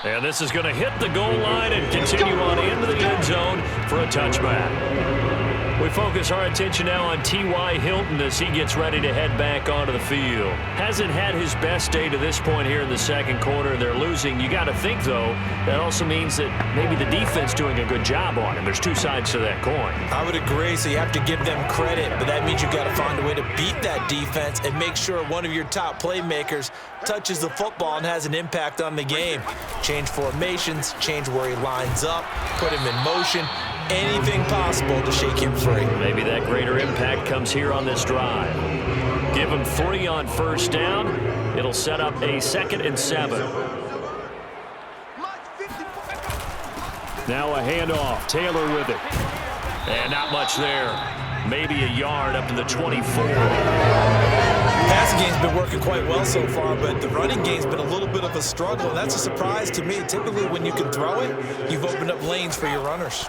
And this is going to hit the goal line and continue on into the end zone for a touchback. We focus our attention now on T.Y. Hilton as he gets ready to head back onto the field. Hasn't had his best day to this point here in the 2nd quarter. They're losing. You got to think, though, that also means that maybe the defense doing a good job on him. There's 2 sides to that coin. I would agree, so you have to give them credit, but that means you've got to find a way to beat that defense and make sure one of your top playmakers touches the football and has an impact on the game. Change formations, change where he lines up, put him in motion, anything possible to shake him free. Maybe that greater impact comes here on this drive. Give him 3 on 1st down. It'll set up a 2nd and 7. Now a handoff. Taylor with it. And not much there. Maybe a yard up to the 24. passing game's been working quite well so far, but the running game's been a little bit of a struggle, and that's a surprise to me. Typically, when you can throw it, you've opened up lanes for your runners.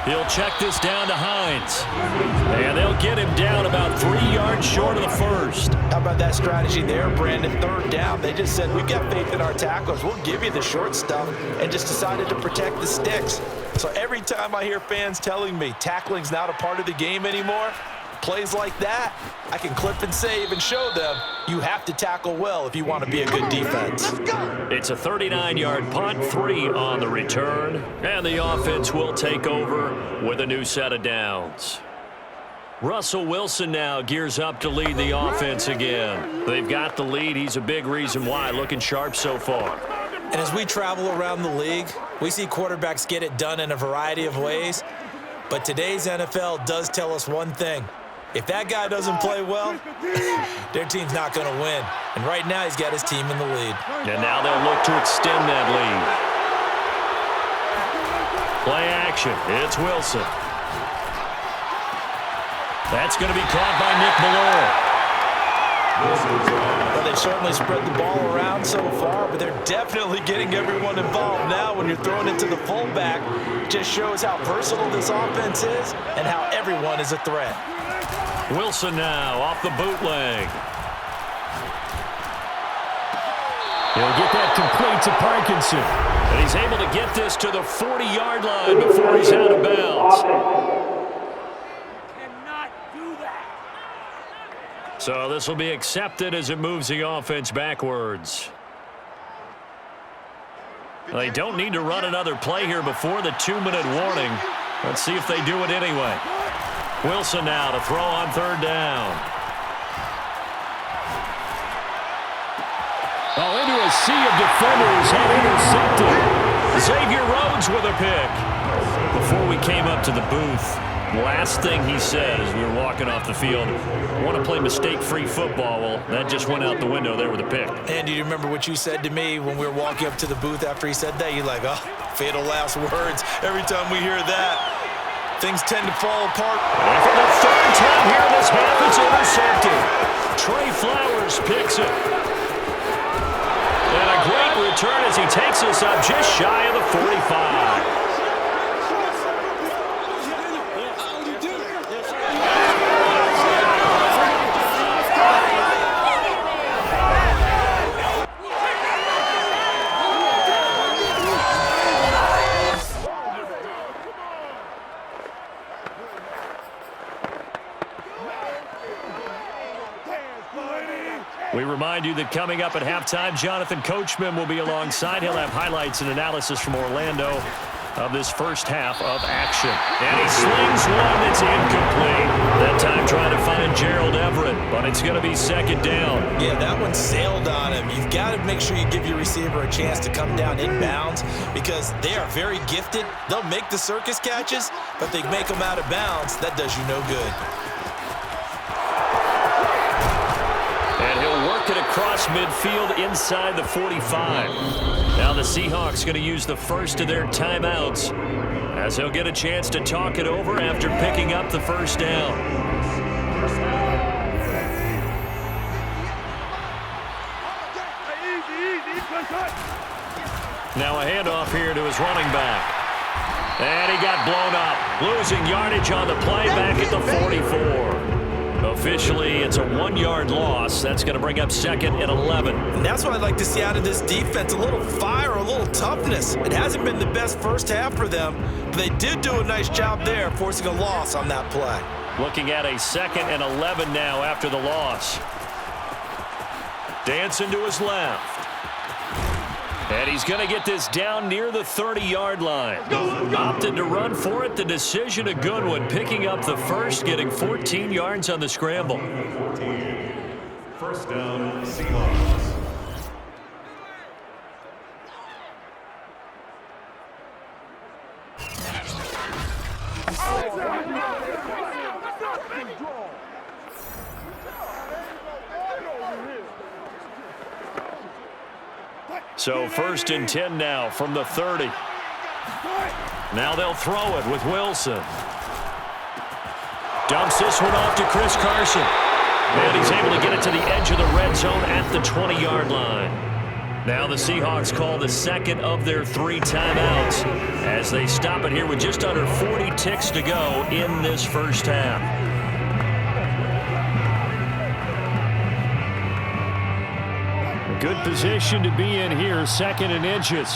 He'll check this down to Hines. And they'll get him down about 3 yards short of the first. How about that strategy there, Brandon? 3rd down. They just said, we've got faith in our tacklers. We'll give you the short stuff, and just decided to protect the sticks. So every time I hear fans telling me tackling's not a part of the game anymore, plays like that, I can clip and save and show them you have to tackle well if you want to be a good defense. It's a 39-yard punt, 3 on the return, and the offense will take over with a new set of downs. Russell Wilson now gears up to lead the offense again. They've got the lead. He's a big reason why, looking sharp so far. And as we travel around the league, we see quarterbacks get it done in a variety of ways, but today's NFL does tell us one thing. If that guy doesn't play well, their team's not going to win. And right now, he's got his team in the lead. And now they'll look to extend that lead. Play action. It's Wilson. That's going to be caught by Nick Malloy. Well, they've certainly spread the ball around so far, but they're definitely getting everyone involved now. When you're throwing it to the fullback, it just shows how versatile this offense is and how everyone is a threat. Wilson now off the bootleg. He'll get that complete to Parkinson. And he's able to get this to the 40-yard line before he's out of bounds. Cannot do that. So this will be accepted as it moves the offense backwards. They don't need to run another play here before the 2-minute warning. Let's see if they do it anyway. Wilson now to throw on 3rd down. Oh, into a sea of defenders and intercepted. Xavier Rhodes with a pick. Before we came up to the booth, last thing he said as we were walking off the field, I want to play mistake-free football. Well, that just went out the window there with a pick. And do you remember what you said to me when we were walking up to the booth after he said that? You're like, oh, fatal last words. Every time we hear that, things tend to fall apart. And for the 3rd time here in this half, it's intercepted. Trey Flowers picks it. And a great return as he takes us up just shy of the 45. We remind you that coming up at halftime, Jonathan Coachman will be alongside. He'll have highlights and analysis from Orlando of this first half of action. And he slings one that's incomplete. That time trying to find Gerald Everett, but it's going to be 2nd down. Yeah, that one sailed on him. You've got to make sure you give your receiver a chance to come down inbounds because they are very gifted. They'll make the circus catches, but they make them out of bounds. That does you no good. And he'll work it across midfield inside the 45. Now the Seahawks going to use the first of their timeouts as he'll get a chance to talk it over after picking up the 1st down. Now a handoff here to his running back. And he got blown up, losing yardage on the play back at the 44. Officially, it's a 1-yard loss. That's going to bring up 2nd and 11. And that's what I'd like to see out of this defense, a little fire, a little toughness. It hasn't been the best first half for them, but they did do a nice job there, forcing a loss on that play. Looking at a 2nd and 11 now after the loss. Dancing to his left. And he's going to get this down near the 30-yard line. Opted to run for it. The decision a good one. Picking up the first, getting 14 yards on the scramble. 1st down, Seahawks. So 1st and 10 now from the 30. Now they'll throw it with Wilson. Dumps this one off to Chris Carson. And he's able to get it to the edge of the red zone at the 20-yard line. Now the Seahawks call the second of their 3 timeouts as they stop it here with just under 40 ticks to go in this first half. Good position to be in here, 2nd and inches.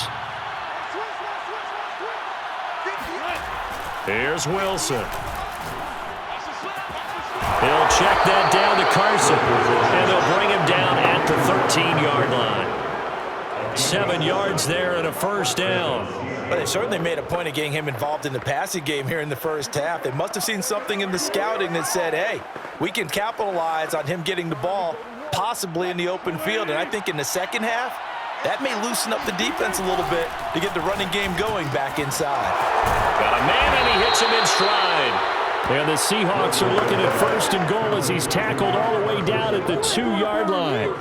Here's Wilson. He'll check that down to Carson, and they'll bring him down at the 13-yard line. 7 yards there and a first down. Well, they certainly made a point of getting him involved in the passing game here in the first half. They must have seen something in the scouting that said, hey, we can capitalize on him getting the ball possibly in the open field. And I think in the second half, that may loosen up the defense a little bit to get the running game going back inside. Got a man, and he hits him in stride. And the Seahawks are looking at 1st and goal as he's tackled all the way down at the 2-yard line.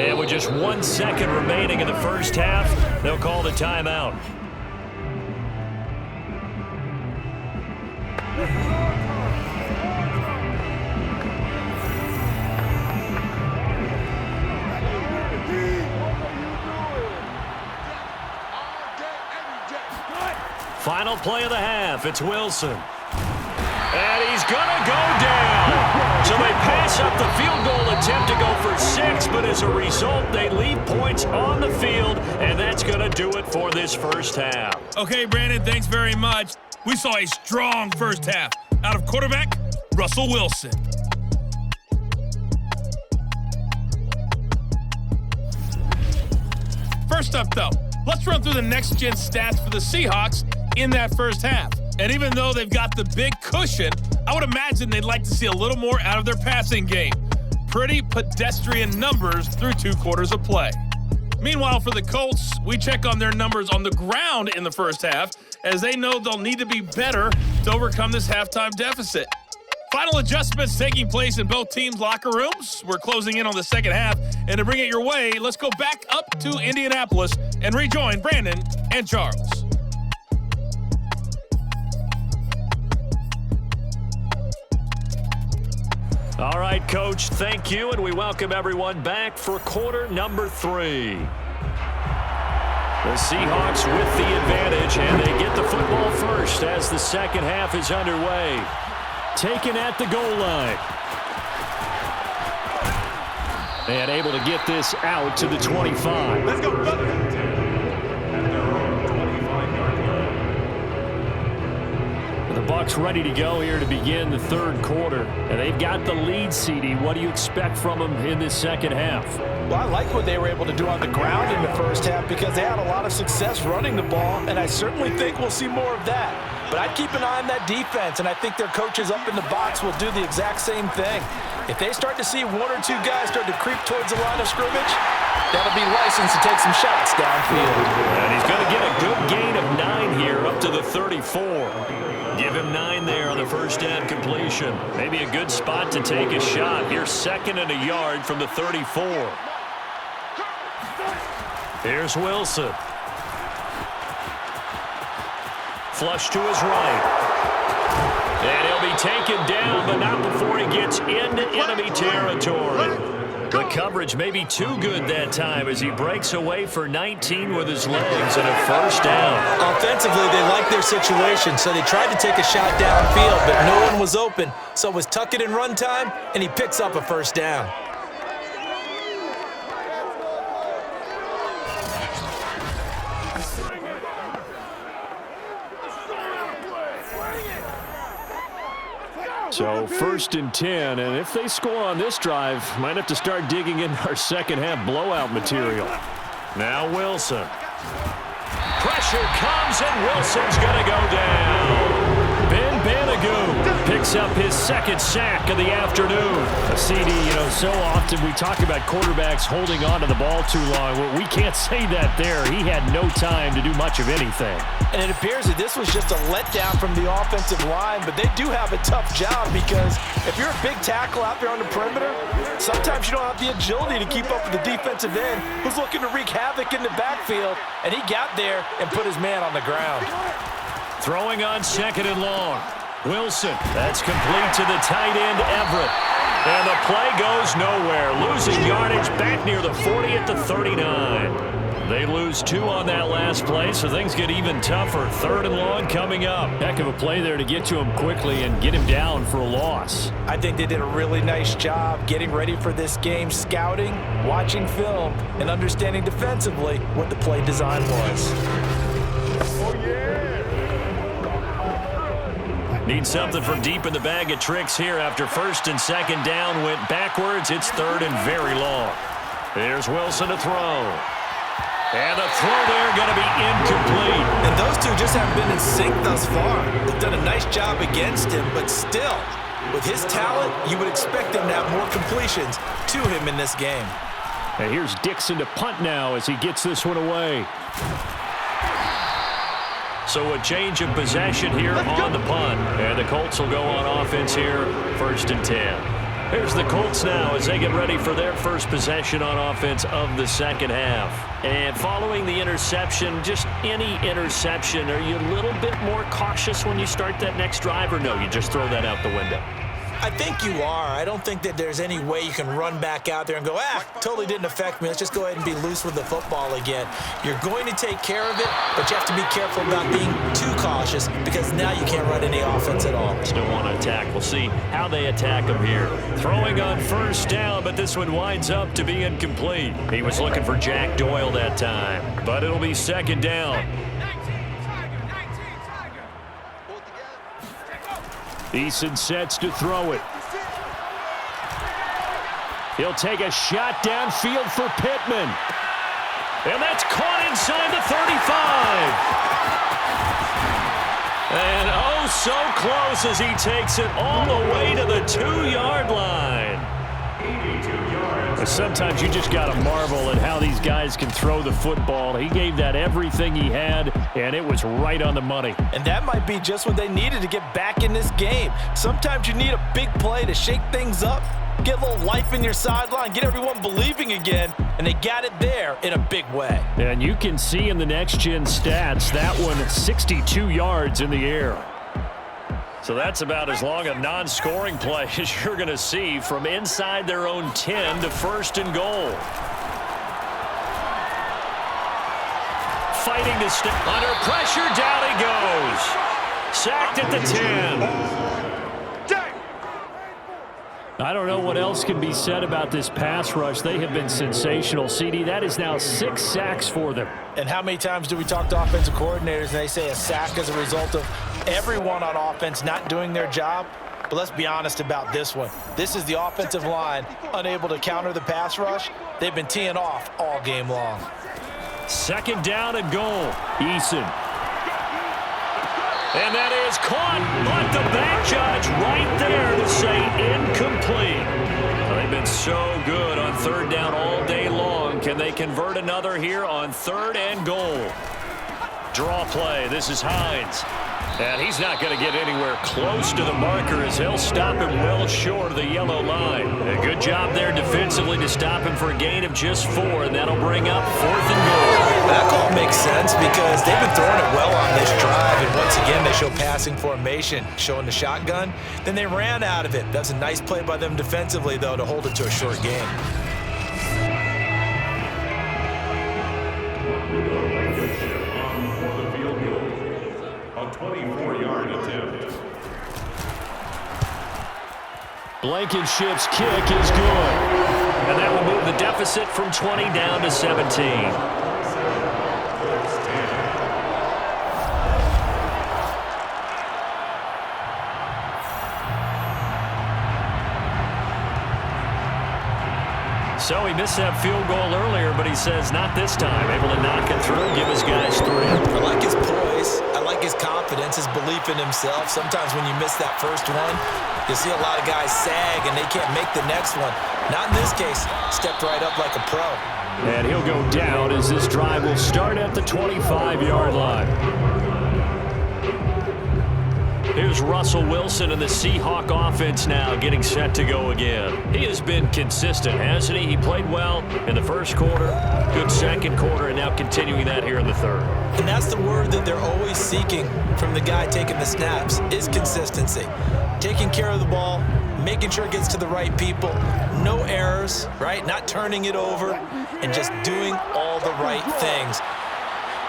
And with just 1 second remaining in the first half, they'll call the timeout. Final play of the half, it's Wilson. And he's going to go down. So they pass up the field goal attempt to go for 6, but as a result, they leave points on the field, and that's going to do it for this first half. Okay, Brandon, thanks very much. We saw a strong first half out of quarterback Russell Wilson. First up, though, let's run through the next-gen stats for the Seahawks in that first half. And even though they've got the big cushion, I would imagine they'd like to see a little more out of their passing game. Pretty pedestrian numbers through 2 quarters of play. Meanwhile, for the Colts, we check on their numbers on the ground in the first half, as they know they'll need to be better to overcome this halftime deficit. Final adjustments taking place in both teams' locker rooms. We're closing in on the second half, and to bring it your way, let's go back up to Indianapolis and rejoin Brandon and Charles. All right, Coach, thank you, and we welcome everyone back for quarter number 3. The Seahawks with the advantage, and they get the football first as the second half is underway. Taken at the goal line. And able to get this out to the 25. Let's go, brother. The Bucs ready to go here to begin the 3rd quarter. And they've got the lead, CD. What do you expect from them in this second half? Well, I like what they were able to do on the ground in the first half because they had a lot of success running the ball, and I certainly think we'll see more of that. But I'd keep an eye on that defense, and I think their coaches up in the box will do the exact same thing. If they start to see 1 or 2 guys start to creep towards the line of scrimmage, that'll be licensed to take some shots downfield. And he's going to get a good gain of 9 here up to the 34. Give him 9 there on the first down completion. Maybe a good spot to take a shot. Here's 2nd and a yard from the 34. Here's Wilson. Flush to his right. And he'll be taken down, but not before he gets into enemy territory. The coverage may be too good that time as he breaks away for 19 with his legs and a first down. Offensively, they like their situation, so they tried to take a shot downfield, but no one was open. So it was tuck it and run time, and he picks up a first down. So 1st and 10, and if they score on this drive, might have to start digging in our second half blowout material. Now Wilson. Pressure comes, and Wilson's going to go down. Ben Banagoo picks up his 2nd sack of the afternoon. CD, so often we talk about quarterbacks holding on to the ball too long. Well, we can't say that there. He had no time to do much of anything. And it appears that this was just a letdown from the offensive line, but they do have a tough job because if you're a big tackle out there on the perimeter, sometimes you don't have the agility to keep up with the defensive end who's looking to wreak havoc in the backfield, and he got there and put his man on the ground. Throwing on 2nd and long. Wilson, that's complete to the tight end, Everett. And the play goes nowhere. Losing yardage back near the 40 at the 39. They lose 2 on that last play, so things get even tougher. 3rd and long coming up. Heck of a play there to get to him quickly and get him down for a loss. I think they did a really nice job getting ready for this game, scouting, watching film, and understanding defensively what the play design was. Need something from deep in the bag of tricks here after 1st and 2nd down went backwards. It's 3rd and very long. Here's Wilson to throw. And the throw there going to be incomplete. And those two just haven't been in sync thus far. They've done a nice job against him, but still, with his talent, you would expect them to have more completions to him in this game. And here's Dixon to punt now as he gets this one away. So a change of possession here on the punt. And the Colts will go on offense here, 1st and 10. Here's the Colts now as they get ready for their first possession on offense of the 2nd half. And following the interception, just any interception, are you a little bit more cautious when you start that next drive, or no, you just throw that out the window? I think you are. I don't think that there's any way you can run back out there and go, totally didn't affect me. Let's just go ahead and be loose with the football again. You're going to take care of it, but you have to be careful about being too cautious because now you can't run any offense at all. Still want to attack. We'll see how they attack him here. Throwing on 1st down, but this one winds up to be incomplete. He was looking for Jack Doyle that time, but it'll be 2nd down. Eason sets to throw it. He'll take a shot downfield for Pittman. And that's caught inside the 35. And oh, so close as he takes it all the way to the 2-yard line. Sometimes you just got to marvel at how these guys can throw the football. He gave that everything he had, and it was right on the money. And that might be just what they needed to get back in this game. Sometimes you need a big play to shake things up, get a little life in your sideline, get everyone believing again, and they got it there in a big way. And you can see in the next-gen stats, that one 62 yards in the air. So that's about as long a non-scoring play as you're going to see from inside their own 10 to 1st and goal. Fighting to stay under pressure, down he goes. Sacked at the 10. I don't know what else can be said about this pass rush. They have been sensational, CD. That is now 6 sacks for them. And how many times do we talk to offensive coordinators and they say a sack as a result of everyone on offense not doing their job? But let's be honest about this one. This is the offensive line unable to counter the pass rush. They've been teeing off all game long. 2nd down and goal. Eason. And that is caught, but the back judge right there to say incomplete. They've been so good on 3rd down all day long. Can they convert another here on 3rd and goal? Draw play. This is Hines. And he's not going to get anywhere close to the marker as he'll stop him well short of the yellow line. A good job there defensively to stop him for a gain of just 4, and that'll bring up 4th and goal. That call makes sense because they've been throwing it well on this drive, and once again they show passing formation, showing the shotgun. Then they ran out of it. That's a nice play by them defensively, though, to hold it to a short game. For the field goal. A 24-yard attempt. Blankenship's kick is good. And that will move the deficit from 20 down to 17. So he missed that field goal earlier, but he says not this time. Able to knock it through, give his guys 3. I like his poise. I like his confidence, his belief in himself. Sometimes when you miss that first one, you see a lot of guys sag and they can't make the next one. Not in this case. Stepped right up like a pro. And he'll go down as this drive will start at the 25-yard line. Here's Russell Wilson and the Seahawk offense now getting set to go again. He has been consistent, hasn't he? He played well in the first quarter, good second quarter, and now continuing that here in the third. And that's the word that they're always seeking from the guy taking the snaps is consistency. Taking care of the ball, making sure it gets to the right people, no errors, right? Not turning it over, and just doing all the right things.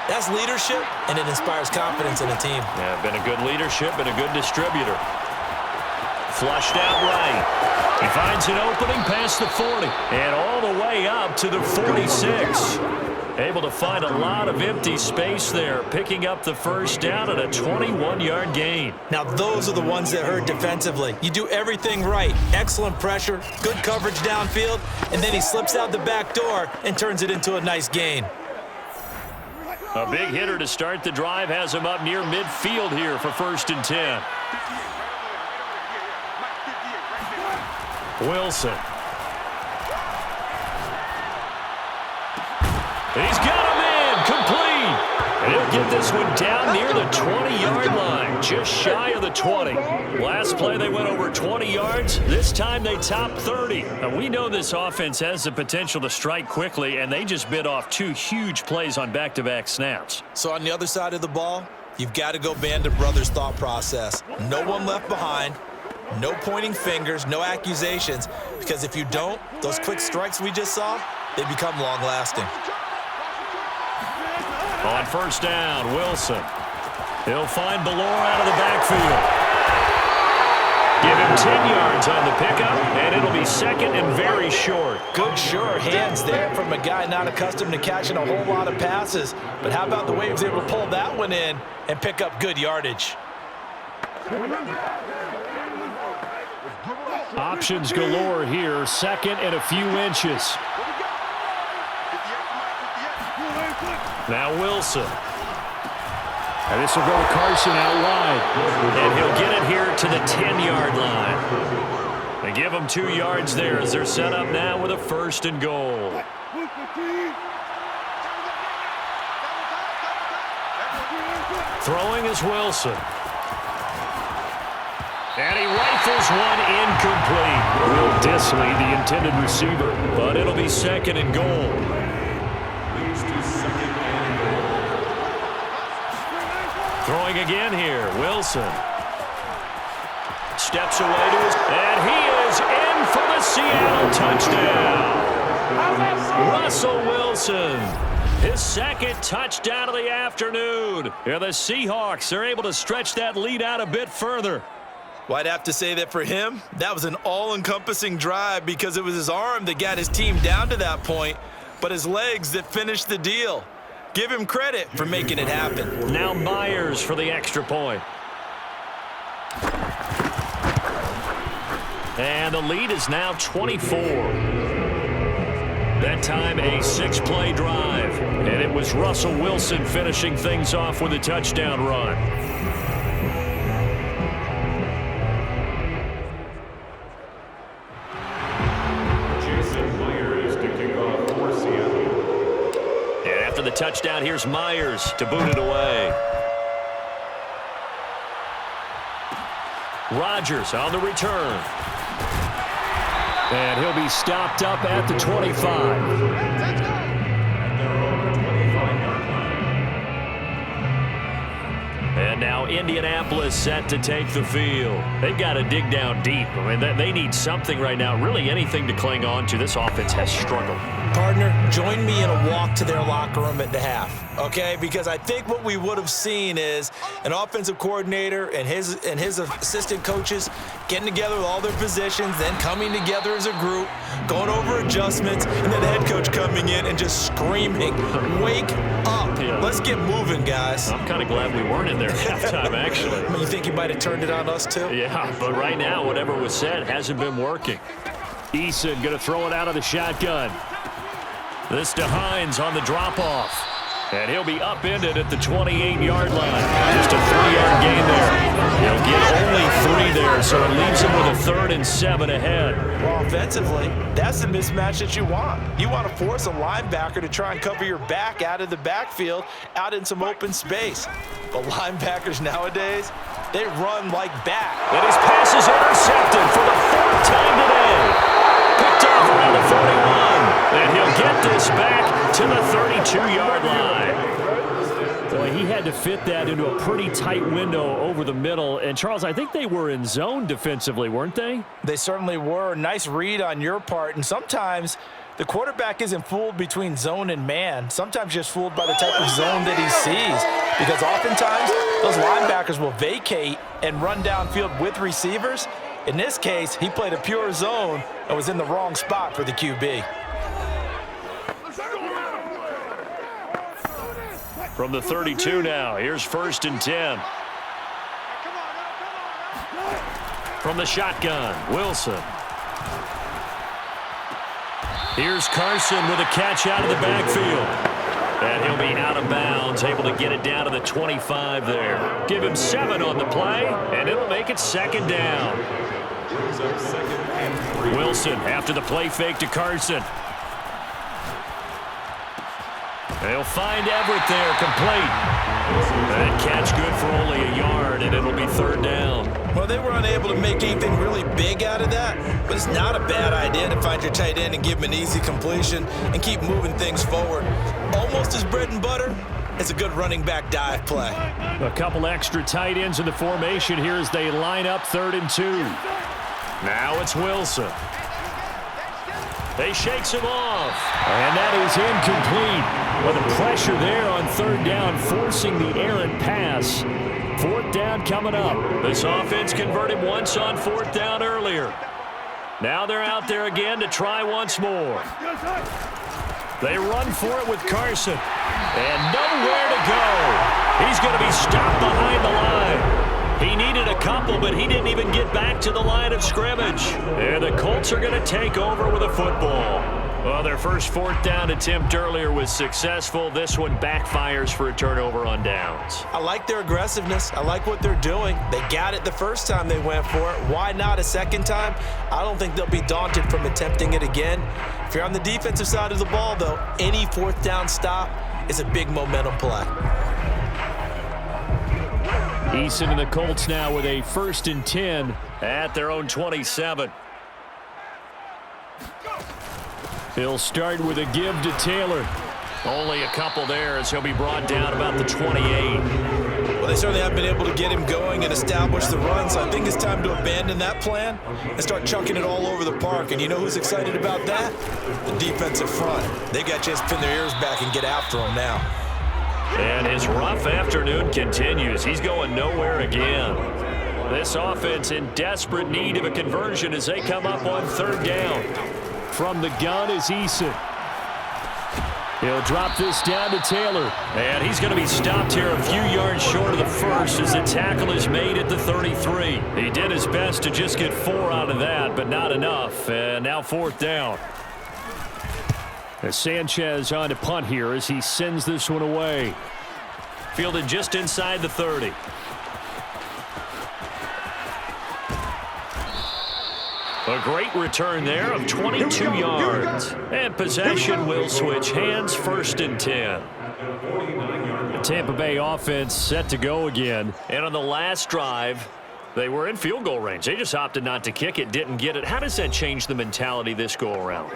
That's leadership, and it inspires confidence in a team. Yeah, been a good leadership and a good distributor. Flushed out right. He finds an opening past the 40 and all the way up to the 46. Able to find a lot of empty space there, picking up the first down at a 21-yard gain. Now, those are the ones that hurt defensively. You do everything right. Excellent pressure, good coverage downfield, and then he slips out the back door and turns it into a nice gain. A big hitter to start the drive has him up near midfield here for 1st and 10. Wilson. He's got him in, complete. And he'll get this one down near the 20-yard line, just shy of the 20. Last play they went over 20 yards. This time they topped 30. Now we know this offense has the potential to strike quickly, and they just bit off 2 huge plays on back-to-back snaps. So on the other side of the ball, you've got to go Band of Brothers thought process. No one left behind. No pointing fingers, no accusations, because if you don't, those quick strikes we just saw, they become long-lasting. On 1st down, Wilson. He'll find Ballore out of the backfield. Give him 10 yards on the pickup, and it'll be 2nd and very short. Good, sure hands there from a guy not accustomed to catching a whole lot of passes. But how about the way he was able to pull that one in and pick up good yardage? Options galore here. 2nd and a few inches. Now Wilson. And this will go to Carson out wide. And he'll get it here to the 10-yard line. They give him 2 yards there as they're set up now with a 1st and goal. Throwing is Wilson. And he rifles one incomplete. Will Disley, the intended receiver. But it'll be 2nd and goal. Throwing again here, Wilson. Steps away to his, and he is in for the Seattle touchdown. Russell Wilson, his 2nd touchdown of the afternoon. Here the Seahawks are able to stretch that lead out a bit further. Well, I'd have to say that for him, that was an all-encompassing drive because it was his arm that got his team down to that point, but his legs that finished the deal. Give him credit for making it happen. Now Myers for the extra point. And the lead is now 24. That time a 6-play drive. And it was Russell Wilson finishing things off with a touchdown run. The touchdown, here's Myers to boot it away. Rodgers on the return. And he'll be stopped up at the 25. And now Indianapolis set to take the field. They've got to dig down deep. I mean, they need something right now, really anything to cling on to. This offense has struggled. Partner, join me in a walk to their locker room at the half, okay? Because I think what we would have seen is an offensive coordinator and his assistant coaches getting together with all their positions, then coming together as a group, going over adjustments, and then the head coach coming in and just screaming, "Wake up. Yeah. Let's get moving, guys." I'm kind of glad we weren't in there at halftime, actually. You think he might have turned it on us, too? Yeah, but right now, whatever was said hasn't been working. Eason going to throw it out of the shotgun. This to Hines on the drop-off. And he'll be upended at the 28-yard line. Just a 3-yard gain there. He'll get only 3 there, so it leaves him with a 3rd and 7 ahead. Well, offensively, that's the mismatch that you want. You want to force a linebacker to try and cover your back out of the backfield, out in some open space. But linebackers nowadays, they run like bat. And his pass is intercepted for the 4th time today. Picked off around the 41. And he'll get this back to the 32-yard line. Boy, he had to fit that into a pretty tight window over the middle. And, Charles, I think they were in zone defensively, weren't they? They certainly were. Nice read on your part. And sometimes the quarterback isn't fooled between zone and man. Sometimes just fooled by the type of zone that he sees. Because oftentimes, those linebackers will vacate and run downfield with receivers. In this case, he played a pure zone and was in the wrong spot for the QB. From the 32 now, here's 1st and 10. From the shotgun, Wilson. Here's Carson with a catch out of the backfield. And he'll be out of bounds, able to get it down to the 25 there. Give him 7 on the play, and it'll make it 2nd down. Wilson after the play fake to Carson. They'll find Everett there, complete. That catch good for only a yard, and it'll be 3rd down. Well, they were unable to make anything really big out of that, but it's not a bad idea to find your tight end and give him an easy completion and keep moving things forward. Almost as bread and butter, it's a good running back dive play. A couple extra tight ends in the formation here as they line up 3rd and 2. Now it's Wilson. He shakes him off. And that is incomplete. Well, the pressure there on 3rd down, forcing the errant pass. 4th down coming up. This offense converted once on 4th down earlier. Now they're out there again to try once more. They run for it with Carson. And nowhere to go. He's going to be stopped behind the line. He needed a couple, but he didn't even get back to the line of scrimmage. And the Colts are going to take over with a football. Well, their first 4th down attempt earlier was successful. This one backfires for a turnover on downs. I like their aggressiveness. I like what they're doing. They got it the first time they went for it. Why not a second time? I don't think they'll be daunted from attempting it again. If you're on the defensive side of the ball, though, any 4th down stop is a big momentum play. Eason and the Colts now with a 1st and 10 at their own 27. He'll start with a give to Taylor. Only a couple there as he'll be brought down about the 28. Well, they certainly haven't been able to get him going and establish the run, so I think it's time to abandon that plan and start chucking it all over the park. And you know who's excited about that? The defensive front. They got a chance to pin their ears back and get after him now. And his rough afternoon continues. He's going nowhere again. This offense in desperate need of a conversion as they come up on 3rd down. From the gun is Eason. He'll drop this down to Taylor. And he's going to be stopped here a few yards short of the first as the tackle is made at the 33. He did his best to just get 4 out of that, but not enough. And now 4th down. As Sanchez on to punt here as he sends this one away. Fielded just inside the 30. A great return there of 22 yards. And possession will switch hands, 1st and 10. The Tampa Bay offense set to go again. And on the last drive, they were in field goal range. They just opted not to kick it, didn't get it. How does that change the mentality this go around?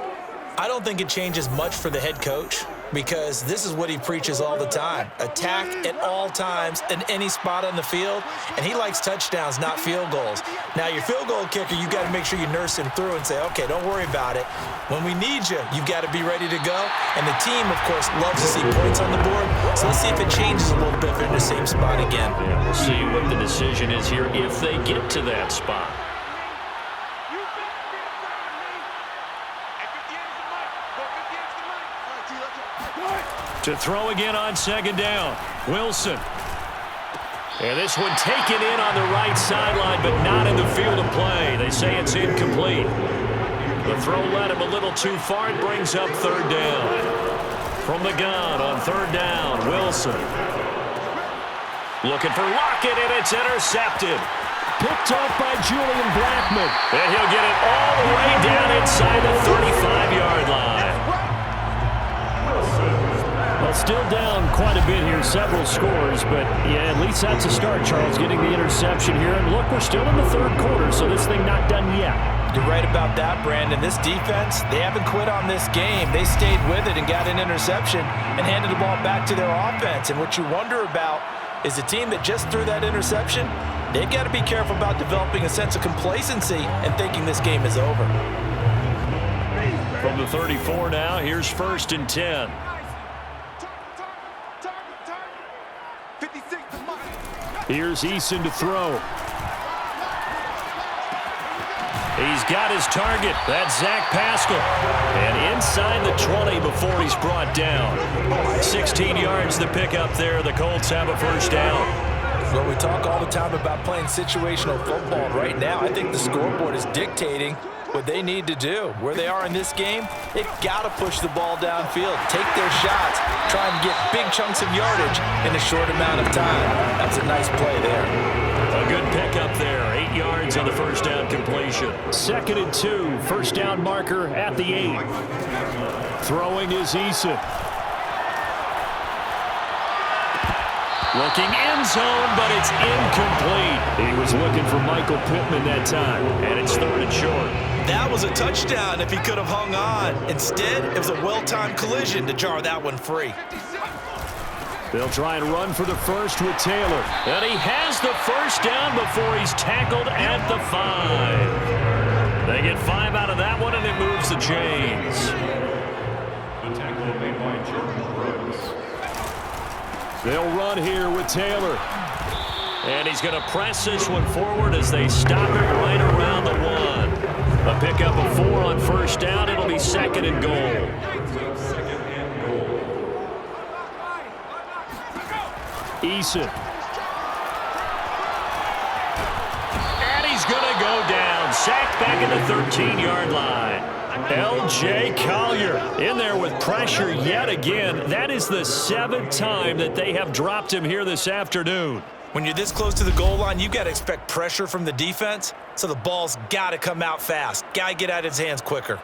I don't think it changes much for the head coach because this is what he preaches all the time. Attack at all times in any spot on the field, and he likes touchdowns, not field goals. Now, your field goal kicker, you got to make sure you nurse him through and say, okay, don't worry about it. When we need you, you've got to be ready to go. And the team, of course, loves to see points on the board. So let's see if it changes a little bit if they're in the same spot again. Yeah, we'll see what the decision is here if they get to that spot. To throw again on 2nd down. Wilson. And this one taken in on the right sideline, but not in the field of play. They say it's incomplete. The throw led him a little too far. It brings up 3rd down. From the gun on 3rd down, Wilson. Looking for Lockett, and it's intercepted. Picked off by Julian Blackmon. And he'll get it all the way down inside the 35-yard line. Well, still down quite a bit here, several scores, but yeah, at least that's a start, Charles, getting the interception here. And look, we're still in the third quarter, so this thing not done yet. You're right about that, Brandon. This defense, they haven't quit on this game. They stayed with it and got an interception and handed the ball back to their offense. And what you wonder about is the team that just threw that interception, they've got to be careful about developing a sense of complacency and thinking this game is over. From the 34 now, here's 1st and 10. Here's Eason to throw. He's got his target. That's Zach Pascal. And inside the 20 before he's brought down. 16 yards the pickup there. The Colts have a first down. Well, we talk all the time about playing situational football. Right now, I think the scoreboard is dictating what they need to do. Where they are in this game, they've got to push the ball downfield, take their shots, try and get big chunks of yardage in a short amount of time. That's a nice play there. A good pickup there. 8 yards on the first down completion. 2nd and 2. First down marker at the 8. Throwing is Eason. Looking end zone, but it's incomplete. He was looking for Michael Pittman that time. And it's 3rd and short. That was a touchdown if he could have hung on. Instead, it was a well-timed collision to jar that one free. They'll try and run for the first with Taylor. And he has the first down before he's tackled at the 5. They get 5 out of that one, and it moves the chains. The tackle made by Jordan Brooks. They'll run here with Taylor. And he's going to press this one forward as they stop it right around the 1. A pickup of 4 on first down. It'll be 2nd and goal. Eason. And he's going to go down. Sacked back at the 13-yard line. L.J. Collier in there with pressure yet again. That is the 7th time that they have dropped him here this afternoon. When you're this close to the goal line, you've got to expect pressure from the defense, so the ball's got to come out fast. Got to get out of his hands quicker.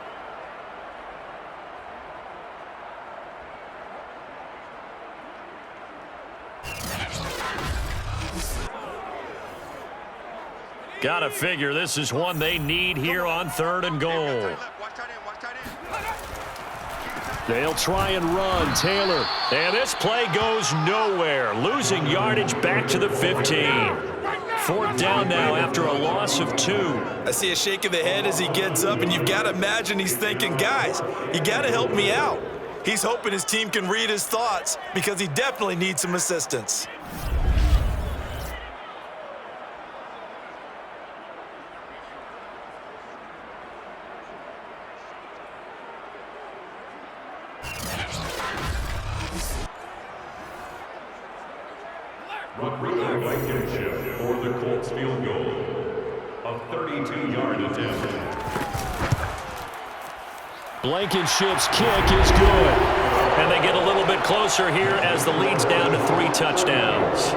Got to figure this is one they need here on 3rd and goal. They'll try and run. Taylor. And this play goes nowhere. Losing yardage back to the 15. 4th down now after a loss of 2. I see a shake of the head as he gets up, and you've got to imagine he's thinking, guys, you got to help me out. He's hoping his team can read his thoughts because he definitely needs some assistance. Blankenship for the Colts field goal. A 32-yard attempt. Blankenship's kick is good. And they get a little bit closer here as the lead's down to 3 touchdowns.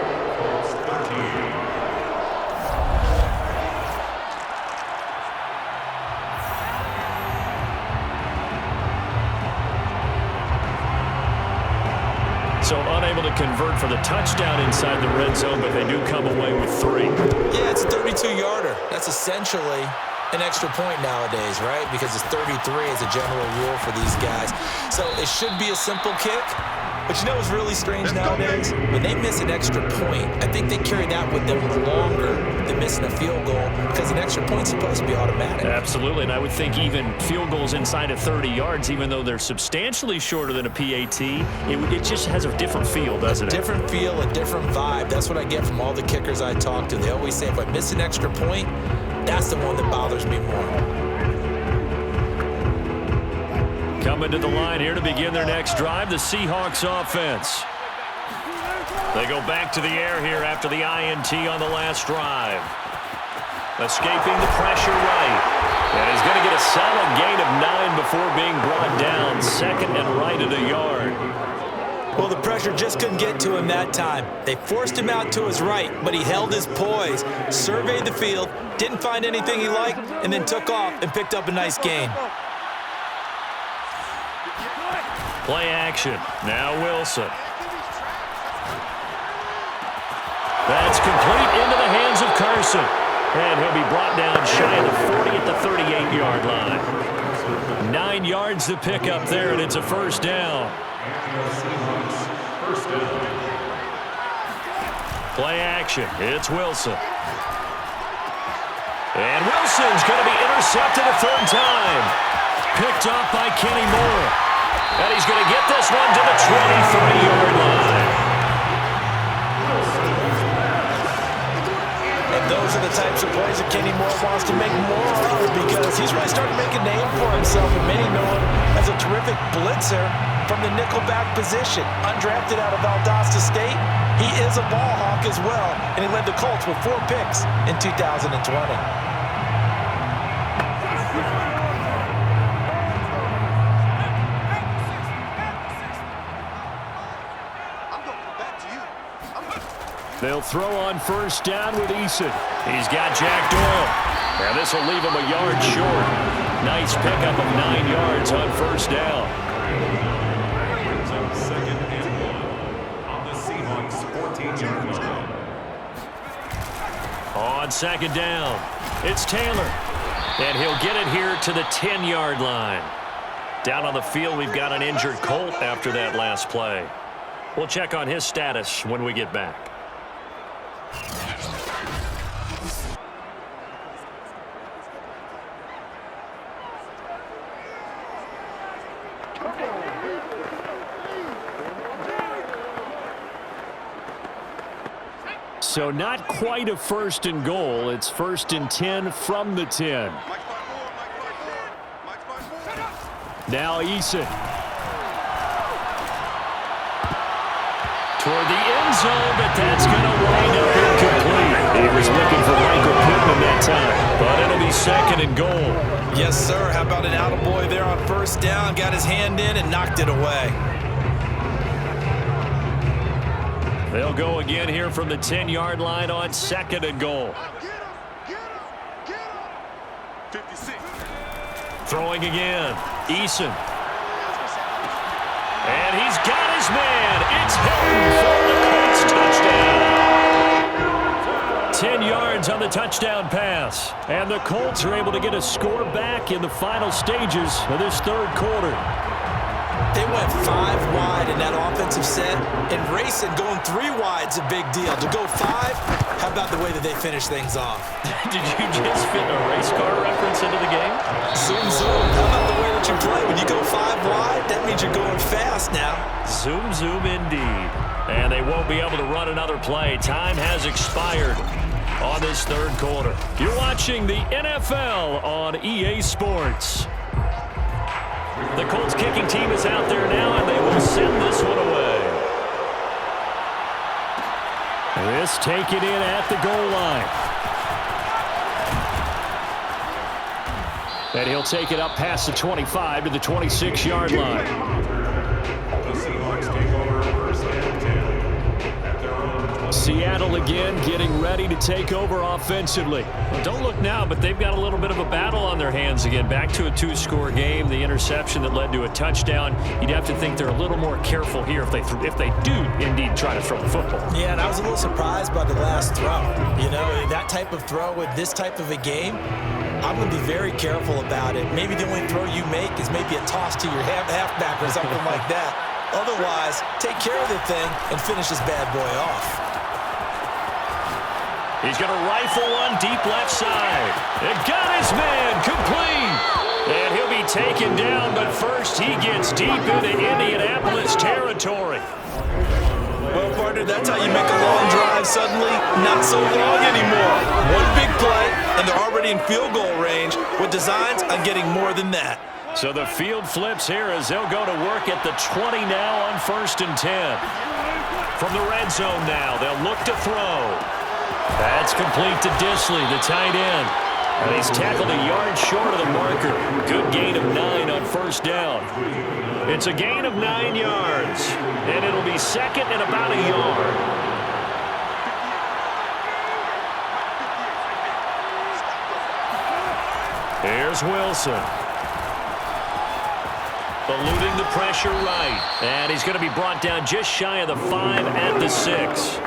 So unable to convert for the touchdown inside the red zone, but they do come away with 3. Yeah, it's a 32-yarder. That's essentially an extra point nowadays, right? Because it's 33 as a general rule for these guys. So it should be a simple kick. But you know what's really strange nowadays? When they miss an extra point, I think they carry that with them longer than missing a field goal because an extra point's supposed to be automatic. Absolutely, and I would think even field goals inside of 30 yards, even though they're substantially shorter than a PAT, it just has a different feel, doesn't it? A different feel, a different vibe. That's what I get from all the kickers I talk to. They always say if I miss an extra point, that's the one that bothers me more. Coming to the line here to begin their next drive, the Seahawks offense. They go back to the air here after the INT on the last drive. Escaping the pressure right. And he's going to get a solid gain of 9 before being brought down. 2nd and right at a yard. Well, the pressure just couldn't get to him that time. They forced him out to his right, but he held his poise, surveyed the field, didn't find anything he liked, and then took off and picked up a nice gain. Play action. Now Wilson. That's complete into the hands of Carson. And he'll be brought down shy of the 40 at the 38-yard line. 9 yards to pick up there, and it's a first down. Play action. It's Wilson. And Wilson's going to be intercepted a third time. Picked off by Kenny Moore. And he's going to get this one to the 23-yard line. And those are the types of plays that Kenny Moore wants to make more of, because he's really starting to make a name for himself, and many know him as a terrific blitzer from the nickelback position. Undrafted out of Valdosta State, he is a ball hawk as well, and he led the Colts with 4 picks in 2020. They'll throw on first down with Eason. He's got Jack Doyle. And this will leave him a yard short. Nice pickup of 9 yards on first down. Brings up 2nd and 1 on the Seahawks 14-yard line. On second down, it's Taylor. And he'll get it here to the 10-yard line. Down on the field, we've got an injured Colt after that last play. We'll check on his status when we get back. So not quite a 1st and goal. It's 1st and 10 from the 10. Now Eason. Toward the end zone, but that's going to wind up incomplete. He was looking for Michael Pittman that time, but it'll be 2nd and goal. Yes, sir. How about an attaboy there on first down? Got his hand in and knocked it away. They'll go again here from the 10-yard line on 2nd and goal. 56. Throwing again. Eason. And he's got his man. It's Hilton for the Colts touchdown. 10 yards on the touchdown pass. And the Colts are able to get a score back in the final stages of this 3rd quarter. They went 5 wide in that offensive set, and racing going 3 wide's a big deal. To go 5, how about the way that they finish things off? Did you just fit a race car reference into the game? Zoom, zoom. How about the way that you play? When you go 5 wide, that means you're going fast now. Zoom, zoom indeed. And they won't be able to run another play. Time has expired on this 3rd quarter. You're watching the NFL on EA Sports. The Colts kicking team is out there now, and they will send this one away. This taken in at the goal line. And he'll take it up past the 25 to the 26-yard line. The Seahawks take over first and 10 at their own 20. Seattle again getting ready to take over offensively. Well, don't look now, but they've got a little bit of a battle on their hands again. Back to a 2-score game. The interception that led to a touchdown. You'd have to think they're a little more careful here if they do indeed try to throw the football. Yeah, and I was a little surprised by the last throw. You know, that type of throw with this type of a game, I'm going to be very careful about it. Maybe the only throw you make is maybe a toss to your halfback or something like that. Otherwise, take care of the thing and finish this bad boy off. He's going to rifle one deep left side. It got his man complete. And he'll be taken down, but first he gets deep into Indianapolis territory. Well, partner, that's how you make a long drive suddenly not so long anymore. One big play, and they're already in field goal range with designs on getting more than that. So the field flips here as they'll go to work at the 20 now on 1st and 10. From the red zone now, they'll look to throw. That's complete to Disley, the tight end. And he's tackled a yard short of the marker. Good gain of 9 on first down. It's a gain of 9 yards. And it'll be 2nd and about a yard. Here's Wilson. Eluding the pressure right. And he's going to be brought down just shy of the 5 at the 6.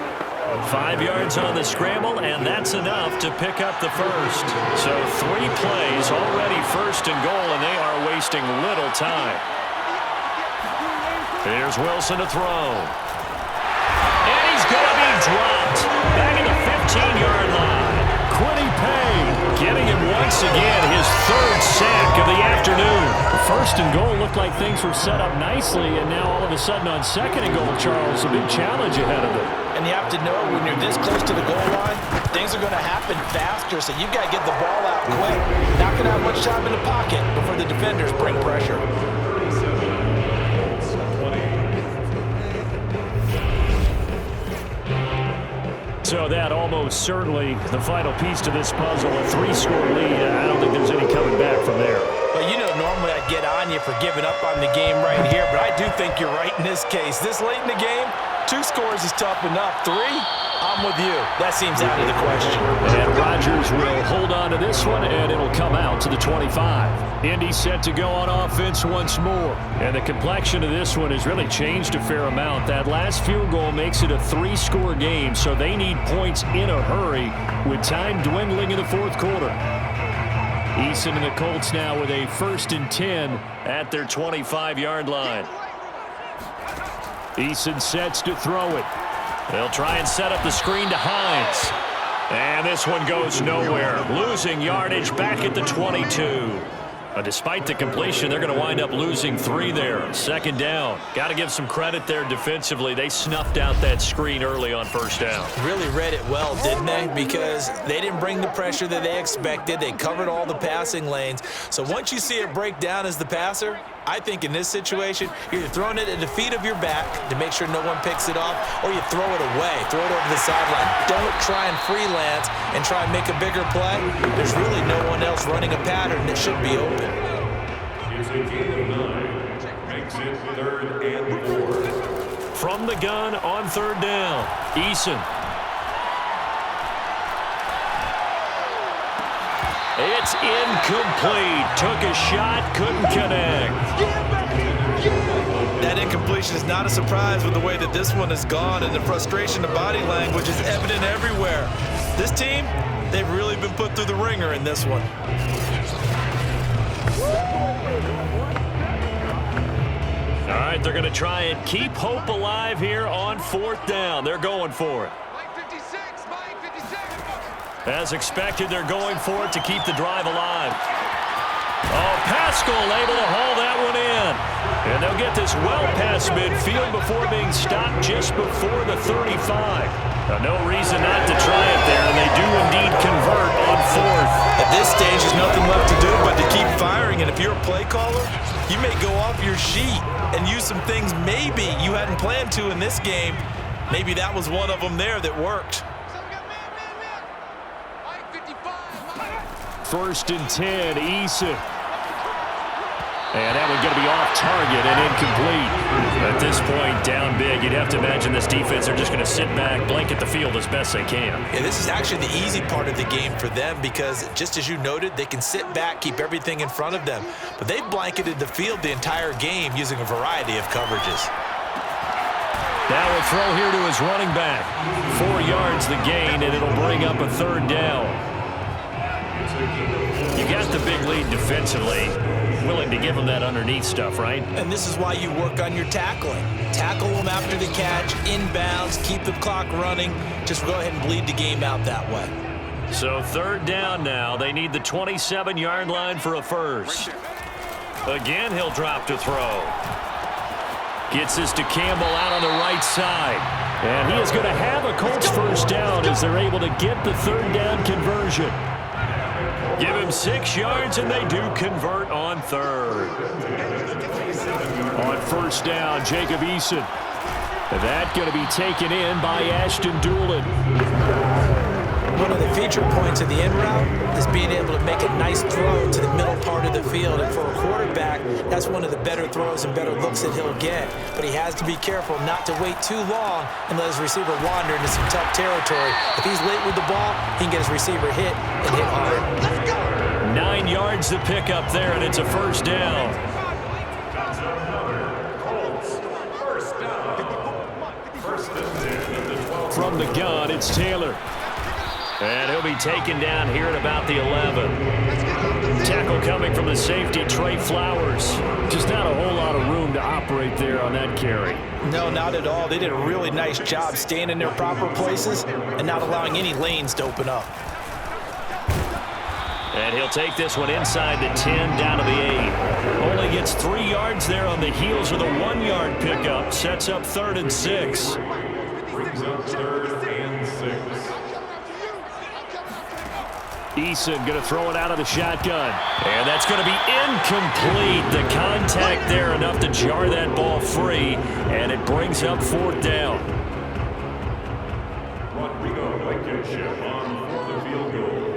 5 yards on the scramble, and that's enough to pick up the first. So 3 plays, already first and goal, and they are wasting little time. Here's Wilson to throw. And he's going to be dropped. Back at the 15-yard line. Quiddy Pay getting him once again his 3rd sack of the afternoon. First and goal looked like things were set up nicely, and now all of a sudden on 2nd and goal, Charles, a big challenge ahead of them. And you have to know when you're this close to the goal line, things are going to happen faster, so you've got to get the ball out quick. Not going to have much time in the pocket before the defenders bring pressure. So that almost certainly the final piece to this puzzle, a 3-score lead. I don't think there's any coming back from there. Well, you know, normally I'd get on you for giving up on the game right here, but I do think you're right in this case. This late in the game, 2 scores is tough enough. 3, I'm with you. That seems out of the question. And Rodgers will hold on to this one, and it'll come out to the 25. Indy set to go on offense once more. And the complexion of this one has really changed a fair amount. That last field goal makes it a 3-score game, so they need points in a hurry with time dwindling in the 4th quarter. Eason and the Colts now with a 1st and 10 at their 25-yard line. Eason sets to throw it. They'll try and set up the screen to Hines. And this one goes nowhere. Losing yardage back at the 22. Despite the completion, they're going to wind up losing 3 there. 2nd down. Got to give some credit there defensively. They snuffed out that screen early on 1st down. Really read it well, didn't they? Because they didn't bring the pressure that they expected. They covered all the passing lanes. So once you see it break down as the passer, I think in this situation, you're throwing it at the feet of your back to make sure no one picks it off, or you throw it away, throw it over the sideline. Don't try and freelance and try and make a bigger play. There's really no one else running a pattern that should be open. Here's a gain of 9. Makes it 3rd and 4. From the gun on 3rd down, Eason. It's incomplete. Took a shot, couldn't connect. That incompletion is not a surprise with the way that this one has gone, and the frustration of body language is evident everywhere. This team, they've really been put through the ringer in this one. All right, they're going to try and keep hope alive here on 4th down. They're going for it. As expected, they're going for it to keep the drive alive. Oh, Pascal able to haul that one in. And they'll get this well past midfield before being stopped just before the 35. No reason not to try it there, and they do indeed convert on 4th. At this stage, there's nothing left to do but to keep firing, and if you're a play caller, you may go off your sheet and use some things maybe you hadn't planned to in this game. Maybe that was one of them there that worked. 1st and 10, Eason. And that one going to be off target and incomplete. At this point, down big, you'd have to imagine this defense are just going to sit back, blanket the field as best they can. Yeah, this is actually the easy part of the game for them because, just as you noted, they can sit back, keep everything in front of them. But they've blanketed the field the entire game using a variety of coverages. Now a throw here to his running back. 4 yards the gain, and it'll bring up a 3rd down. You got the big lead defensively. Willing to give them that underneath stuff, right? And this is why you work on your tackling. Tackle them after the catch, inbounds, keep the clock running. Just go ahead and bleed the game out that way. So 3rd down now. They need the 27-yard line for a first. Again, he'll drop to throw. Gets this to Campbell out on the right side. And he is going to have a Colts first down as they're able to get the 3rd down conversion. Give him 6 yards, and they do convert on 3rd. On 1st down, Jacob Eason. That going to be taken in by Ashton Doolin. One of the feature points of the end route is being able to make a nice throw to the middle part of the field. And for a quarterback, that's one of the better throws and better looks that he'll get. But he has to be careful not to wait too long and let his receiver wander into some tough territory. If he's late with the ball, he can get his receiver hit and hit hard. 9 yards to pick up there, and it's a 1st down. from the gun, it's Taylor. And he'll be taken down here at about the 11. Tackle coming from the safety, Trey Flowers. Just not a whole lot of room to operate there on that carry. No, not at all. They did a really nice job staying in their proper places and not allowing any lanes to open up. And he'll take this one inside the 10, down to the 8. Only gets 3 yards there on the heels of the 1-yard pickup. Sets up 3rd and 6. Brings up 3rd and 6. Eason going to throw it out of the shotgun. And that's going to be incomplete. The contact there enough to jar that ball free. And it brings up 4th down. Rodrigo Blankenship on for the field goal.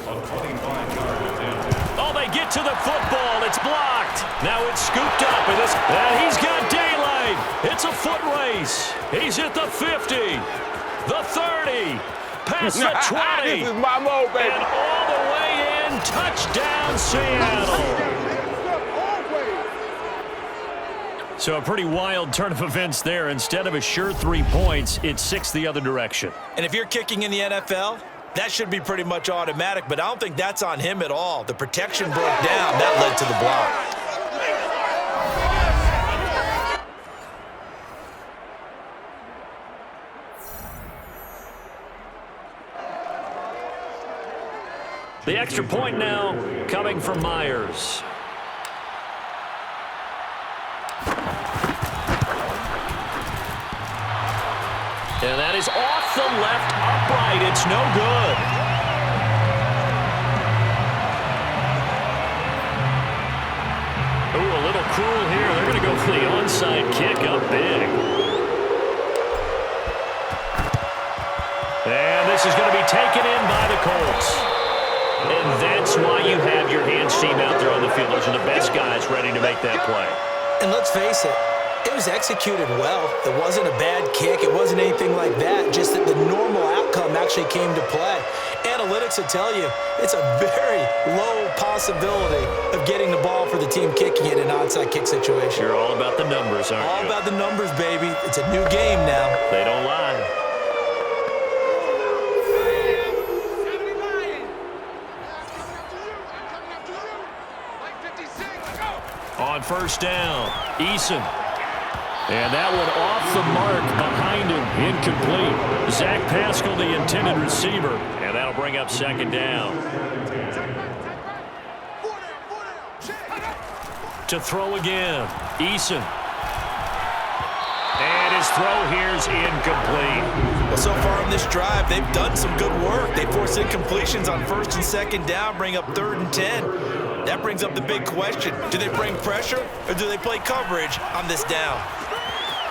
A 25-yard attempt. Oh, they get to the football. It's blocked. Now it's scooped up. And he's got daylight. It's a foot race. He's at the 50, the 30. Past the 20. This is my mode, baby. And all the way in. Touchdown, Seattle. So a pretty wild turn of events there. Instead of a sure 3 points, it's 6 the other direction. And if you're kicking in the NFL, that should be pretty much automatic, but I don't think that's on him at all. The protection broke down. That led to the block. The extra point now coming from Myers. And that is off the left upright. It's no good. Ooh, a little cruel here. They're going to go for the onside kick up big. And this is going to be taken in by the Colts. And that's why you have your hands team out there on the field. Those are the best guys ready to make that play. And let's face it, it was executed well. It wasn't a bad kick. It wasn't anything like that. Just that the normal outcome actually came to play. Analytics will tell you it's a very low possibility of getting the ball for the team kicking it in an onside kick situation. You're all about the numbers, aren't you? All about the numbers, baby. It's a new game now. They don't lie. On 1st down, Eason. And that one off the mark behind him, incomplete. Zach Pascal, the intended receiver. And that'll bring up 2nd down. To throw again, Eason. And his throw here's incomplete. Well, so far on this drive, they've done some good work. They forced incompletions on 1st and 2nd down, bring up 3rd and 10. That brings up the big question. Do they bring pressure or do they play coverage on this down?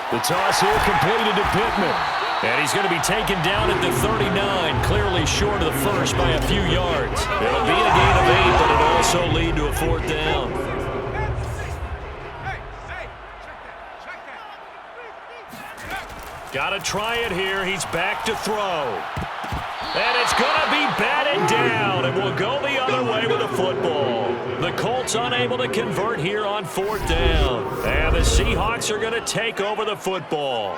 The toss here completed to Pittman. And he's going to be taken down at the 39, clearly short of the first by a few yards. It'll be a gain of 8, but it'll also lead to a 4th down. Got to try it here. He's back to throw. And it's going to be batted down, and we'll go the other way with the football. The Colts unable to convert here on 4th down. And the Seahawks are going to take over the football.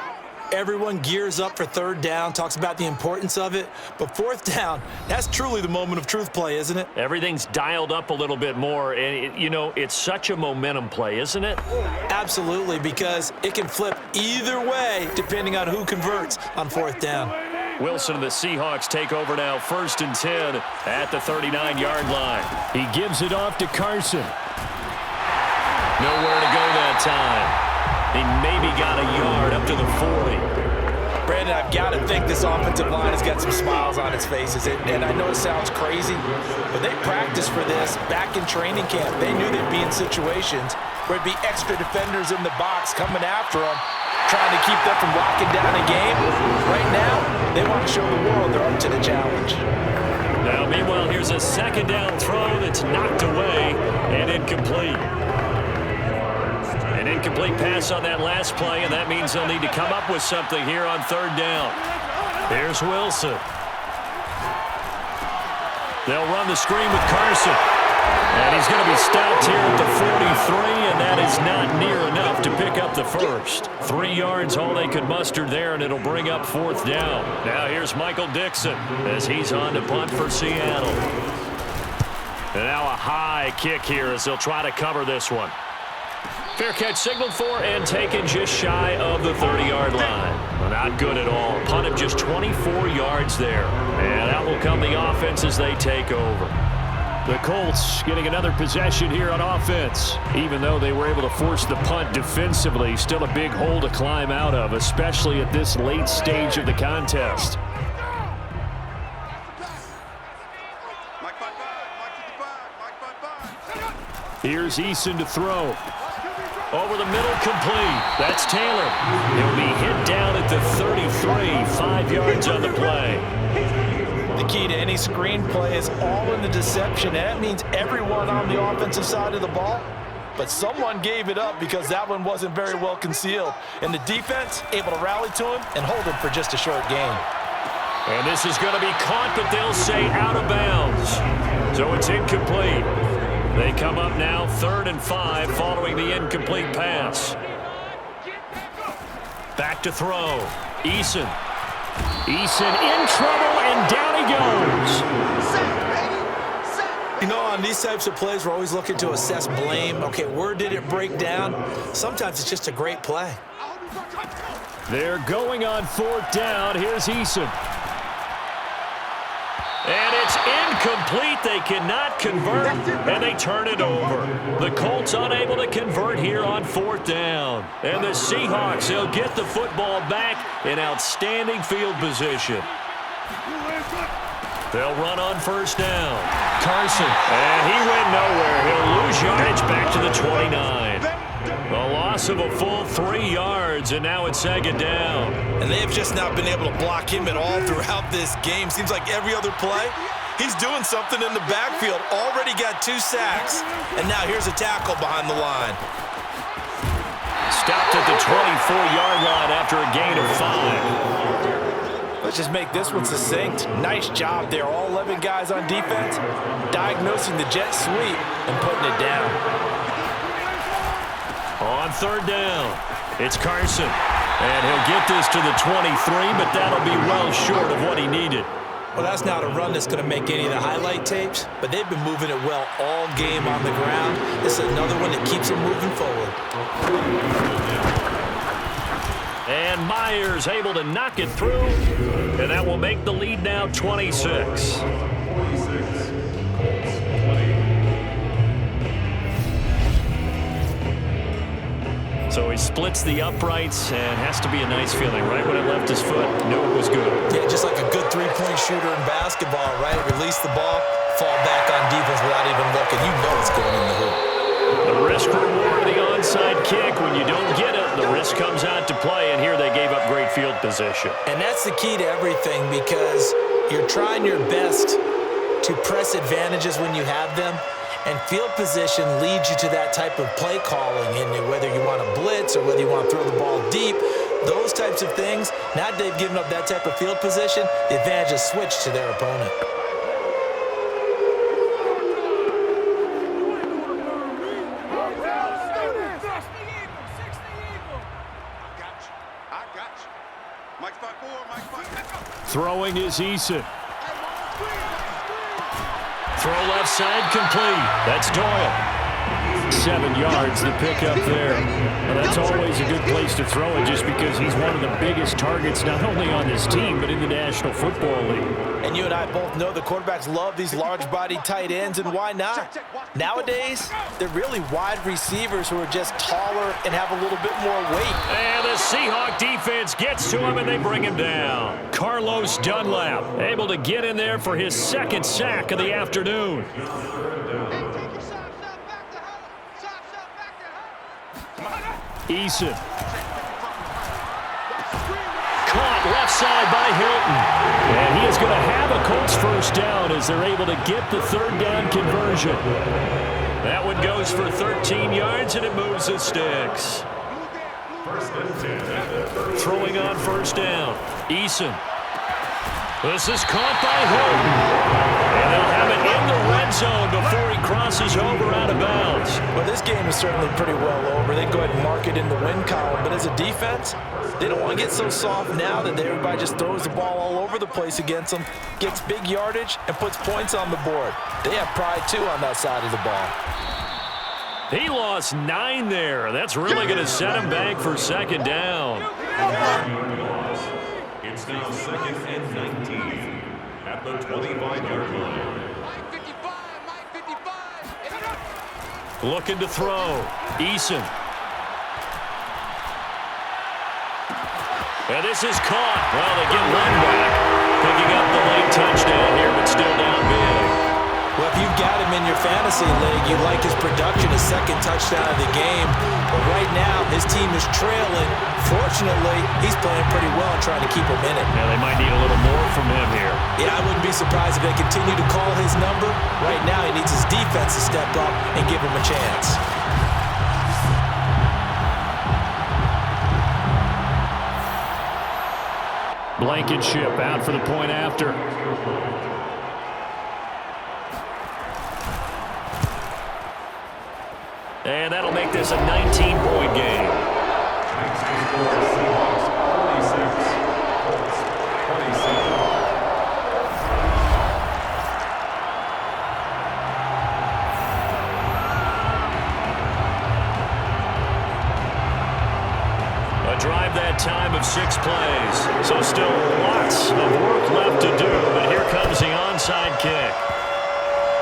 Everyone gears up for 3rd down, talks about the importance of it. But 4th down, that's truly the moment of truth play, isn't it? Everything's dialed up a little bit more. And, it's such a momentum play, isn't it? Absolutely, because it can flip either way depending on who converts on 4th down. Wilson and the Seahawks take over now, 1st and 10 at the 39-yard line. He gives it off to Carson. Nowhere to go that time. He maybe got a yard up to the 40. Brandon, I've got to think this offensive line has got some smiles on its faces. And I know it sounds crazy, but they practiced for this back in training camp. They knew they'd be in situations where it'd be extra defenders in the box coming after them, trying to keep them from locking down a game. Right now, they want to show the world they're up to the challenge. Now, meanwhile, here's a 2nd down throw that's knocked away and incomplete. An incomplete pass on that last play, and that means they'll need to come up with something here on 3rd down. Here's Wilson. They'll run the screen with Carson. And he's going to be stopped here at the 43, and that is not near enough to pick up the first. 3 yards, all they could muster there, and it'll bring up 4th down. Now here's Michael Dixon as he's on to punt for Seattle. And now a high kick here as they'll try to cover this one. Fair catch signaled for and taken just shy of the 30-yard line. Well, not good at all. Punt of just 24 yards there. And out will come the offense as they take over. The Colts getting another possession here on offense. Even though they were able to force the punt defensively, still a big hole to climb out of, especially at this late stage of the contest. Here's Eason to throw. Over the middle, complete. That's Taylor. He'll be hit down at the 33, 5 yards on the play. The key to any screen play is all in the deception, and that means everyone on the offensive side of the ball. But someone gave it up because that one wasn't very well concealed. And the defense able to rally to him and hold him for just a short gain. And this is going to be caught, but they'll say out of bounds. So it's incomplete. They come up now 3rd and 5 following the incomplete pass. Back to throw. Eason. Eason in trouble, and down he goes. You know, on these types of plays, we're always looking to assess blame. Okay, where did it break down? Sometimes it's just a great play. They're going on 4th down. Here's Eason. And it's incomplete. They cannot convert, and they turn it over. The Colts unable to convert here on 4th down. And the Seahawks, they'll get the football back in outstanding field position. They'll run on 1st down. Carson, and he went nowhere. He'll lose yardage back to the 29. A loss of a full 3 yards, and now it's 2nd down. And they've just not been able to block him at all throughout this game. Seems like every other play, he's doing something in the backfield. Already got 2 sacks, and now here's a tackle behind the line. Stopped at the 24-yard line after a gain of 5. Let's just make this one succinct. Nice job there. All 11 guys on defense diagnosing the jet sweep and putting it down. On 3rd down, it's Carson. And he'll get this to the 23, but that'll be well short of what he needed. Well, that's not a run that's going to make any of the highlight tapes, but they've been moving it well all game on the ground. This is another one that keeps them moving forward. And Myers able to knock it through, and that will make the lead now 26. So he splits the uprights, and has to be a nice feeling. Right when it left his foot, knew it was good. Yeah, just like a good three-point shooter in basketball, right? Release the ball, fall back on defense without even looking. You know it's going in the hoop. The risk reward of the onside kick. When you don't get it, the risk comes out to play, and here they gave up great field position. And that's the key to everything, because you're trying your best to press advantages when you have them. And field position leads you to that type of play calling, and whether you want to blitz or whether you want to throw the ball deep, those types of things. Now that they've given up that type of field position, the advantage is switched to their opponent. Throwing is Eason. Throw left side, complete. That's Doyle. 7 yards, the pickup there. Well, that's always a good place to throw it, just because he's one of the biggest targets not only on this team but in the National Football League. And you and I both know the quarterbacks love these large-bodied tight ends, and why not? Nowadays, they're really wide receivers who are just taller and have a little bit more weight. And the Seahawk defense gets to him, and they bring him down. Carlos Dunlap able to get in there for his 2nd sack of the afternoon. Eason. Caught left side by Hilton. And he is going to have a Colts first down as they're able to get the 3rd down conversion. That one goes for 13 yards, and it moves the sticks. Throwing on 1st down. Eason. This is caught by Hilton. And they'll have it in the red end zone before he crosses over out of bounds. Well, this game is certainly pretty well over. They go ahead and mark it in the win column. But as a defense, they don't want to get so soft now that everybody just throws the ball all over the place against them, gets big yardage, and puts points on the board. They have pride, too, on that side of the ball. He lost 9 there. That's really going to set him back for second down. It's now 2nd and 19 at the 25-yard line. Looking to throw. Eason. And this is caught. Well, they get one back. Picking up the late touchdown here, but still down big. Well, if you've got him in your fantasy league, you like his production, his second touchdown of the game. But right now, his team is trailing. Fortunately, he's playing pretty well and trying to keep him in it. Yeah, they might need a little more from him here. Yeah, I wouldn't be surprised if they continue to call his number. Right now, he needs his defense to step up and give him a chance. Blankenship out for the point after. And that'll make this a 19-point game. Seahawks 46, Colts 27. A drive that time of 6 plays. So still lots of work left to do, but here comes the onside kick.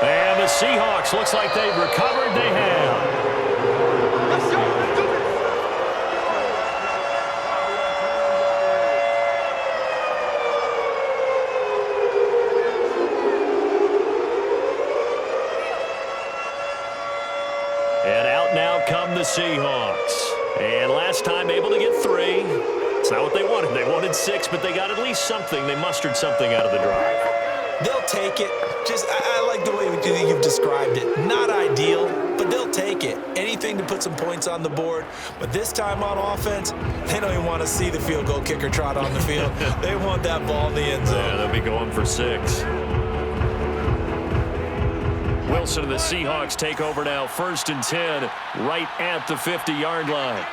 And the Seahawks, looks like they've recovered. They have. And out now come the Seahawks. And last time able to get 3. It's not what they wanted. They wanted 6, but they got at least something. They mustered something out of the drive. They'll take it. I like the way you've described it. Not ideal, but they'll take it. Anything to put some points on the board. But this time on offense, they don't even want to see the field goal kicker trot on the field. They want that ball in the end zone. Yeah, they'll be going for 6. Wilson and the Seahawks take over now, 1st and 10, right at the 50-yard line.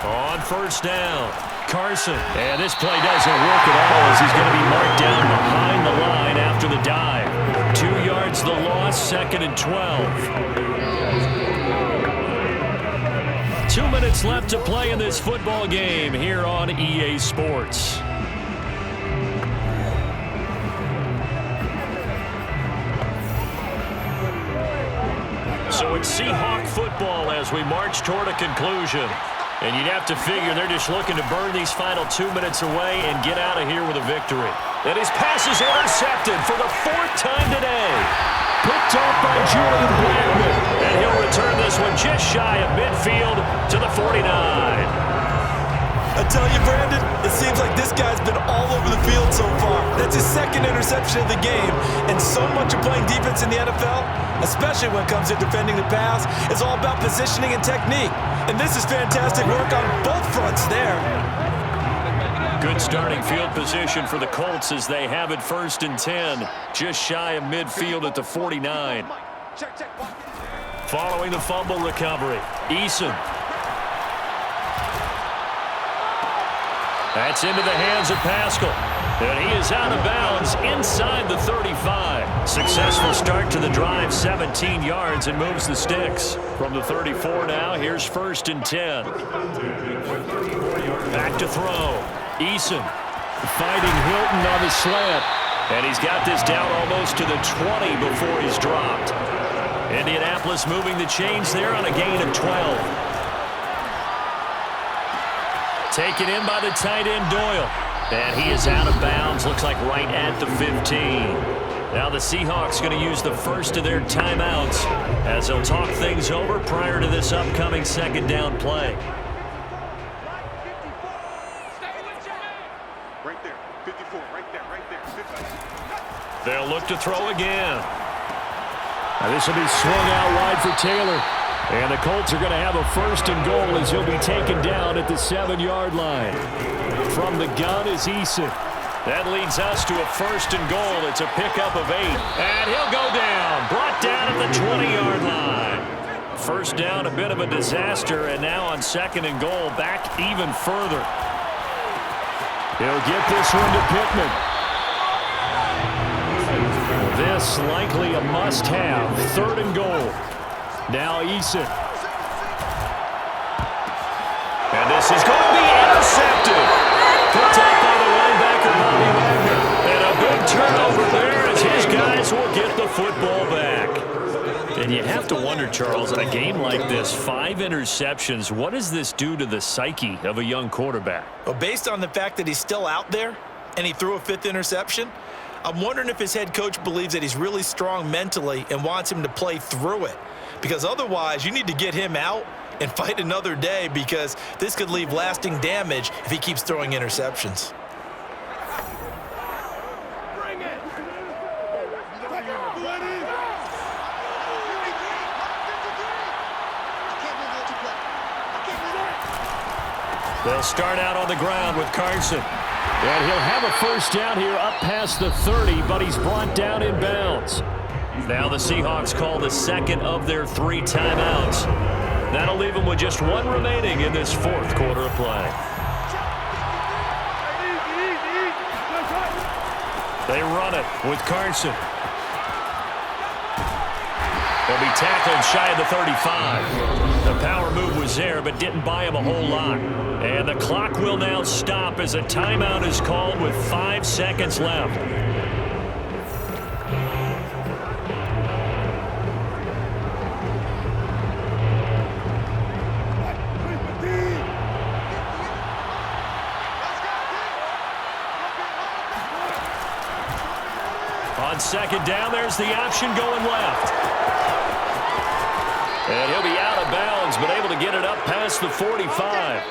On 1st down, Carson. And this play doesn't work at all as he's going to be marked down behind the line after the dive. 2 yards the loss, 2nd and 12. 2 minutes left to play in this football game here on EA Sports. So it's Seahawk football as we march toward a conclusion. And you'd have to figure they're just looking to burn these final 2 minutes away and get out of here with a victory. And his pass is intercepted for the 4th time today. Picked off by Julian Blackman. And he'll return this one just shy of midfield to the 49. I tell you, Brandon, it seems like this guy's been all over the field so far. That's his 2nd interception of the game. And so much of playing defense in the NFL, especially when it comes to defending the pass, is all about positioning and technique. And this is fantastic work on both fronts there. Good starting field position for the Colts as they have it 1st and 10, just shy of midfield at the 49. Following the fumble recovery, Eason. That's into the hands of Pascal. And he is out of bounds inside the 35. Successful start to the drive, 17 yards, and moves the sticks. From the 34 now, here's 1st and 10. Back to throw. Eason fighting Hilton on the slant. And he's got this down almost to the 20 before he's dropped. Indianapolis moving the chains there on a gain of 12. Taken in by the tight end, Doyle. And he is out of bounds, looks like right at the 15. Now the Seahawks going to use the first of their timeouts as they'll talk things over prior to this upcoming 2nd down play. Right there, 54, right there, 50. They'll look to throw again. Now this will be swung out wide for Taylor. And the Colts are going to have a 1st and goal as he'll be taken down at the 7-yard line. From the gun is Eason. That leads us to a 1st and goal. It's a pickup of 8. And he'll go down. Brought down at the 20-yard line. 1st down, a bit of a disaster. And now on 2nd and goal, back even further. He'll get this one to Pittman. This likely a must-have. 3rd and goal. Now Eason. And this is going to be intercepted. Picked up by the linebacker, Bobby Wagner. And a big turnover there as his guys will get the football back. And you have to wonder, Charles, in a game like this, 5 interceptions, what does this do to the psyche of a young quarterback? Well, based on the fact that he's still out there and he threw a 5th interception, I'm wondering if his head coach believes that he's really strong mentally and wants him to play through it. Because otherwise, you need to get him out and fight another day, because this could leave lasting damage if he keeps throwing interceptions. They'll start out on the ground with Carson. And he'll have a 1st down here up past the 30, but he's brought down in bounds. Now the Seahawks call the 2nd of their 3 timeouts. That'll leave them with just 1 remaining in this 4th quarter of play. They run it with Carson. They'll be tackled shy of the 35. The power move was there, but didn't buy him a whole lot. And the clock will now stop as a timeout is called with 5 seconds left. On 2nd down, there's the option going left. And he'll be out of bounds, but able to get it up past the 45.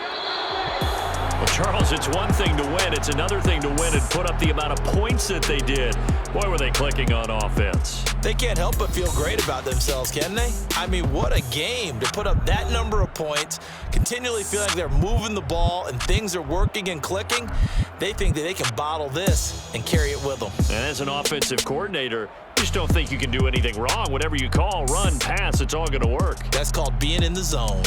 Well, Charles, it's one thing to win. It's another thing to win and put up the amount of points that they did. Boy, were they clicking on offense. They can't help but feel great about themselves, can they? I mean, what a game to put up that number of points, continually feel like they're moving the ball and things are working and clicking. They think that they can bottle this and carry it with them. And as an offensive coordinator, you just don't think you can do anything wrong. Whatever you call, run, pass, it's all going to work. That's called being in the zone.